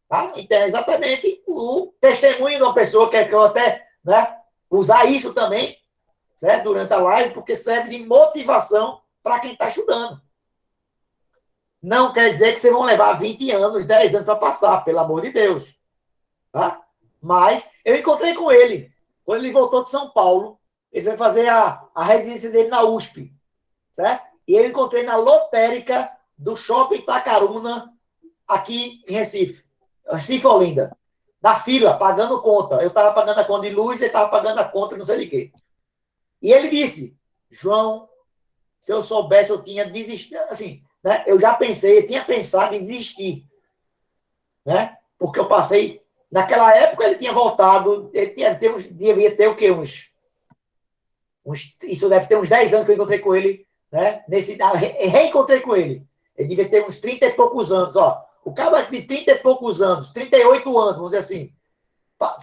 S1: Tá? Então, é exatamente o testemunho de uma pessoa que eu até usar isso também, certo? Durante a live, porque serve de motivação para quem está estudando. Não quer dizer que vocês vão levar 20 anos, 10 anos para passar, pelo amor de Deus. Tá? Mas eu encontrei com ele. Quando ele voltou de São Paulo, ele foi fazer a residência dele na USP. Certo? E eu encontrei na lotérica do Shopping Itacaruna, aqui em Recife. Recife, Olinda. Na fila, pagando conta. Eu estava pagando a conta de luz, ele estava pagando a conta, não sei de quê. E ele disse, João, se eu soubesse, eu tinha desistido. Assim, né? Eu já pensei, eu tinha pensado em desistir. Né? Porque eu passei... Naquela época ele tinha voltado, ele devia ter o quê? Isso deve ter uns 10 anos que eu encontrei com ele né? Reencontrei com ele. Ele devia ter uns 30 e poucos anos, ó. O cara de 30 e poucos anos, 38 anos, vamos dizer assim,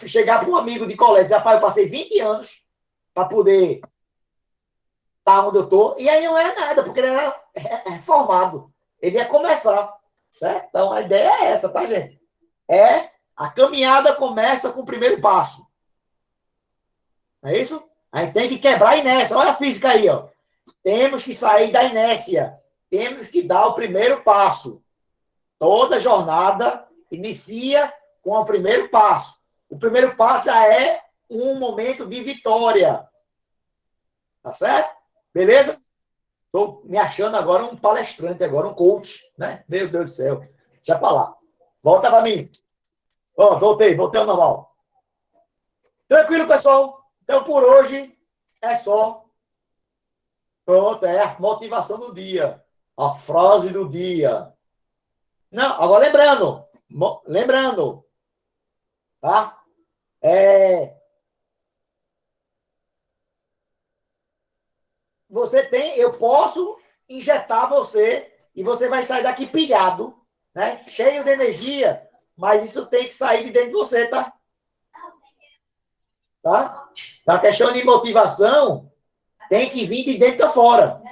S1: chegar para um amigo de colégio, dizer, rapaz, eu passei 20 anos para poder estar onde eu estou, e aí não era nada, porque ele era formado. Ele ia começar, certo? Então, a ideia é essa, tá, gente? A caminhada começa com o primeiro passo. É isso? A gente tem que quebrar a inércia. Olha a física aí, ó. Temos que sair da inércia. Temos que dar o primeiro passo. Toda jornada inicia com o primeiro passo. O primeiro passo já é um momento de vitória. Tá certo? Beleza? Estou me achando agora um palestrante, agora um coach, né? Meu Deus do céu. Deixa pra lá. Volta para mim. Ó, voltei ao normal. Tranquilo, pessoal? Então, por hoje, é só. Pronto, é a motivação do dia. A frase do dia. Não, agora lembrando, tá? Eu posso injetar você e você vai sair daqui pilhado, né? Cheio de energia, mas isso tem que sair de dentro de você, tá? Tá? Então, a questão de motivação tem que vir de dentro para fora.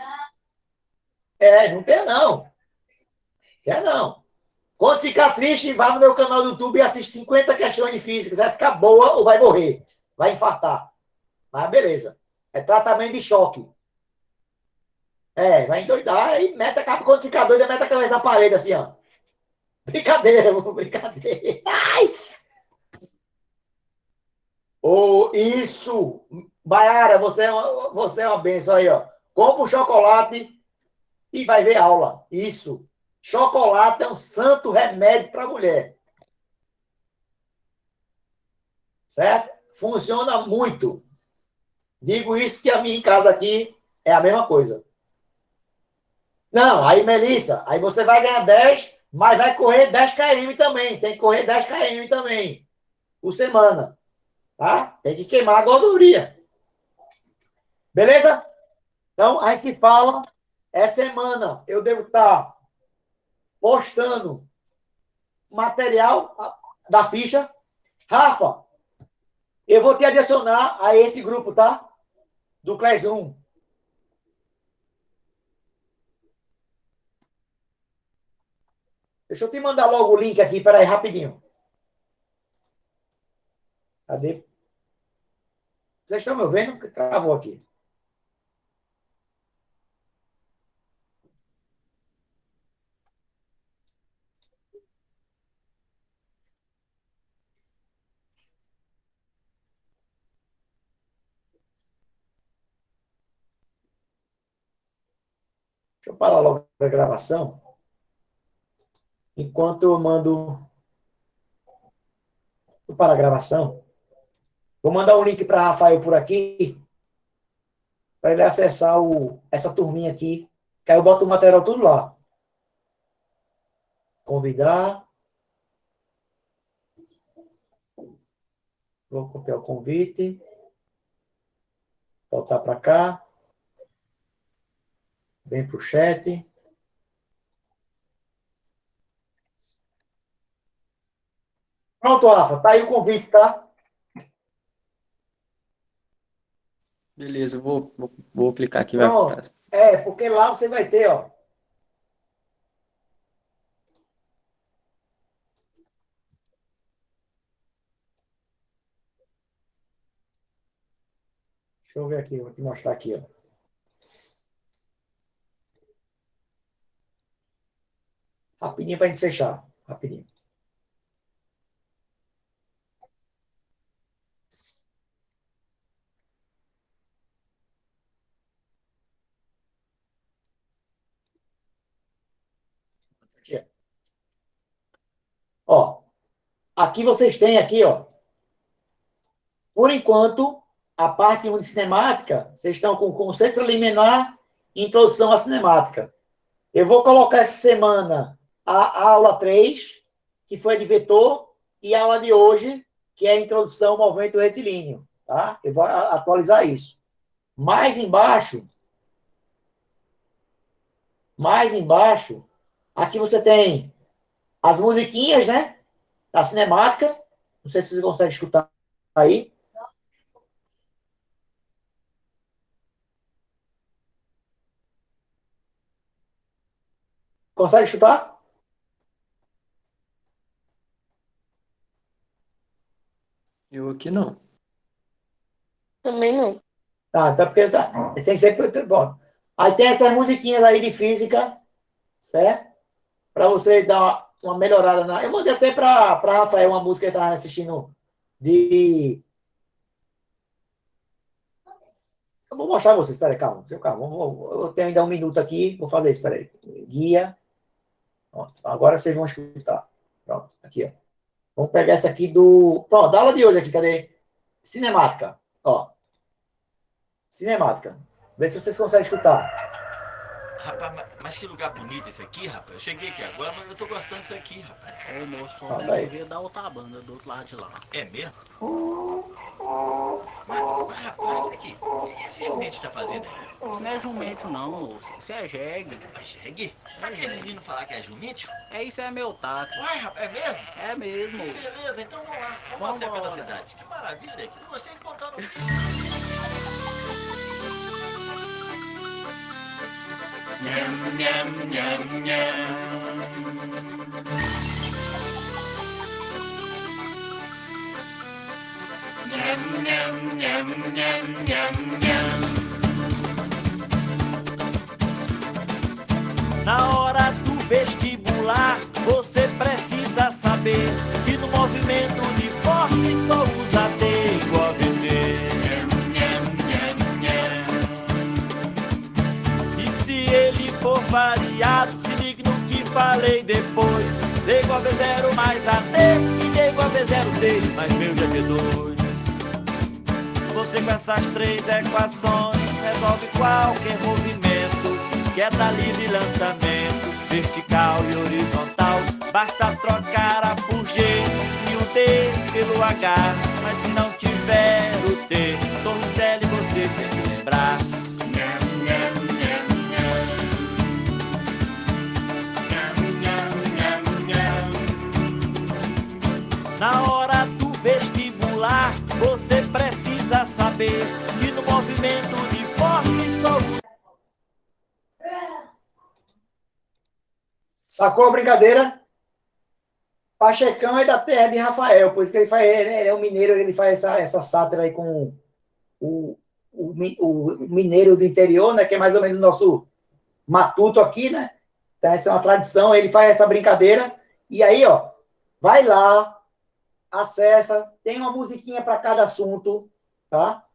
S1: Não tem não. Quer não. Quando ficar triste, vá no meu canal do YouTube e assiste 50 questões de física. Vai ficar boa ou vai morrer. Vai infartar. Mas beleza. É tratamento de choque. Vai endoidar e mete a capa. Quando ficar doida, mete a cabeça na parede assim, ó. Brincadeira, brincadeira. Ai! Isso! Maiara, você é uma benção aí, ó. Compra um chocolate e vai ver aula. Isso. Chocolate é um santo remédio para a mulher. Certo? Funciona muito. Digo isso que a minha em casa aqui é a mesma coisa. Não, aí, Melissa, aí você vai ganhar 10, mas vai correr 10 km também. Tem que correr 10 km também por semana. Tá? Tem que queimar a gordurinha. Beleza? Então, a gente se fala. Essa semana eu devo estar postando material da ficha. Rafa, eu vou te adicionar a esse grupo, tá? Do Classroom. Deixa eu te mandar logo o link aqui, peraí, rapidinho. Cadê? Vocês estão me vendo? Travou aqui. Deixa eu parar logo a gravação. Enquanto eu mando. Vou parar a gravação. Vou mandar um link para Rafael por aqui. Para ele acessar essa turminha aqui. Que aí eu boto o material tudo lá. Convidar. Vou copiar o convite. Voltar para cá. Vem para o chat. Pronto, Rafa. Tá aí o convite, tá?
S2: Beleza, eu vou clicar aqui.
S1: Pronto. Porque lá você vai ter, ó. Deixa eu ver aqui, vou te mostrar aqui, ó. Rapidinho para a gente fechar. Rapidinho. Aqui, ó. Aqui vocês têm aqui, ó. Por enquanto, a parte 1 de cinemática, vocês estão com o conceito preliminar e introdução à cinemática. Eu vou colocar essa semana a aula 3, que foi de vetor, e a aula de hoje, que é a introdução ao movimento retilíneo. Tá? Eu vou atualizar isso. Mais embaixo, mais embaixo, aqui você tem as musiquinhas, né? Da cinemática. Não sei se você consegue escutar aí. Consegue escutar?
S2: Eu aqui não.
S5: Também não.
S1: Então porque tem que ser bom. Aí tem essas musiquinhas aí de física, certo? Para você dar uma melhorada na. Eu mandei até para Rafael uma música que ele estava assistindo de. Eu vou mostrar a vocês, espera aí, calma. Eu tenho ainda um minuto aqui, vou fazer isso, espera aí. Guia. Pronto, agora vocês vão escutar. Pronto, aqui, ó. Vamos pegar essa aqui do. Pronto, da aula de hoje aqui, cadê? Cinemática. Ó. Cinemática. Vê se vocês conseguem escutar.
S6: Rapaz, mas que lugar bonito esse aqui, rapaz. Eu cheguei aqui agora, mas eu tô gostando disso aqui, rapaz.
S7: Ô, moço,
S1: Ah,
S7: só
S1: daí.
S7: veio da outra banda, do outro lado de lá.
S6: É mesmo? Mas rapaz, aqui, o que esse jumento tá fazendo aí?
S7: Isso não é jumento não, moço. Isso é jegue.
S6: Mas jegue? Aquele menino falar que é jumento?
S7: É isso, é meu táxi.
S6: Uai, rapaz, é mesmo?
S7: É mesmo, moço.
S6: Beleza, então vamos lá. Vamos passear pela cidade. Que maravilha, que eu gostei de encontrar no...
S7: Nham, nham, nham, nham. Nham, nham, nham, nham, nham, nham.
S8: Na hora do vestibular, você precisa saber que no movimento de forte só usa D igual a VD. E se ele for variado, se ligue no que falei depois. D igual a V0 mais AD e D igual a V0D mais meu GT2. Você com essas três equações resolve qualquer movimento. Queda livre, lançamento, vertical e horizontal. Basta trocar A por G e o D pelo H. Mas se não tiver o T, Torricelli você tem que lembrar. Nham, nham, nham, nham. Nham, nham, nham, nham. Na hora do vestibular, você precisa saber que no movimento de forte só...
S1: Sacou a brincadeira? Pachecão é da terra de Rafael, por isso que ele faz, ele é um mineiro, ele faz essa sátira aí com o mineiro do interior, né? Que é mais ou menos o nosso matuto aqui, né? Então, essa é uma tradição, ele faz essa brincadeira. E aí, ó, vai lá, acessa, tem uma musiquinha para cada assunto, tá?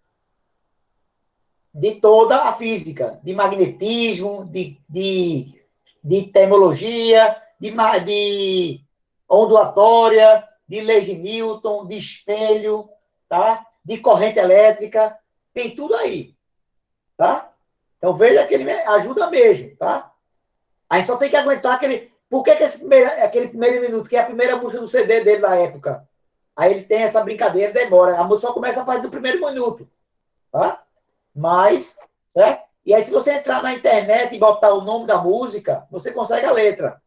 S1: De toda a física, de magnetismo, de termologia, de ondulatória, de lei de Newton, de espelho, tá? De corrente elétrica, tem tudo aí, tá? Então veja que ele ajuda mesmo, tá? Aí só tem que aguentar aquele... Por que aquele primeiro minuto, que é a primeira música do CD dele na época? Aí ele tem essa brincadeira, demora. A música só começa a partir do primeiro minuto, tá? Mas, certo? E aí, se você entrar na internet e botar o nome da música, você consegue a letra.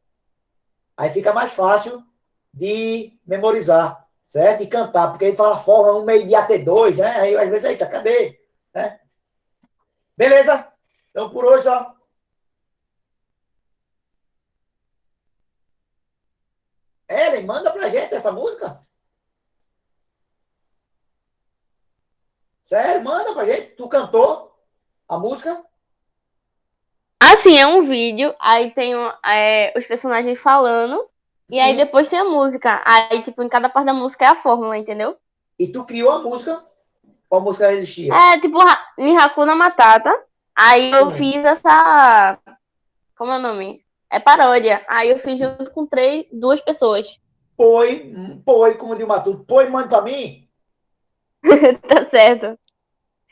S1: Aí fica mais fácil de memorizar, certo? E cantar, porque aí fala forma 1 meio de AT2, né? Aí, às vezes, aí, tá, cadê? Né? Beleza? Então, por hoje, ó. Ellen, manda pra gente essa música. Sério, manda pra gente. Tu cantou a música?
S5: Assim, é um vídeo, aí tem os personagens falando, e aí
S1: Sim.
S5: depois tem a música. Aí, tipo, em cada parte da música é a fórmula, entendeu?
S1: E tu criou a música? Ou a música existia?
S5: É, tipo, em Hakuna Matata. Aí eu fiz essa... Como é o nome? É paródia. Aí eu fiz junto com duas pessoas.
S1: Põe, como diz o Matuto, põe, manda pra mim.
S5: Tá certo.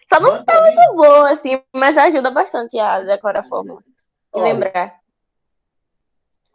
S5: Só não
S1: Manda pra mim.
S5: tá boa, assim, mas ajuda bastante a decorar a fórmula. E
S1: Olha,
S5: lembrar.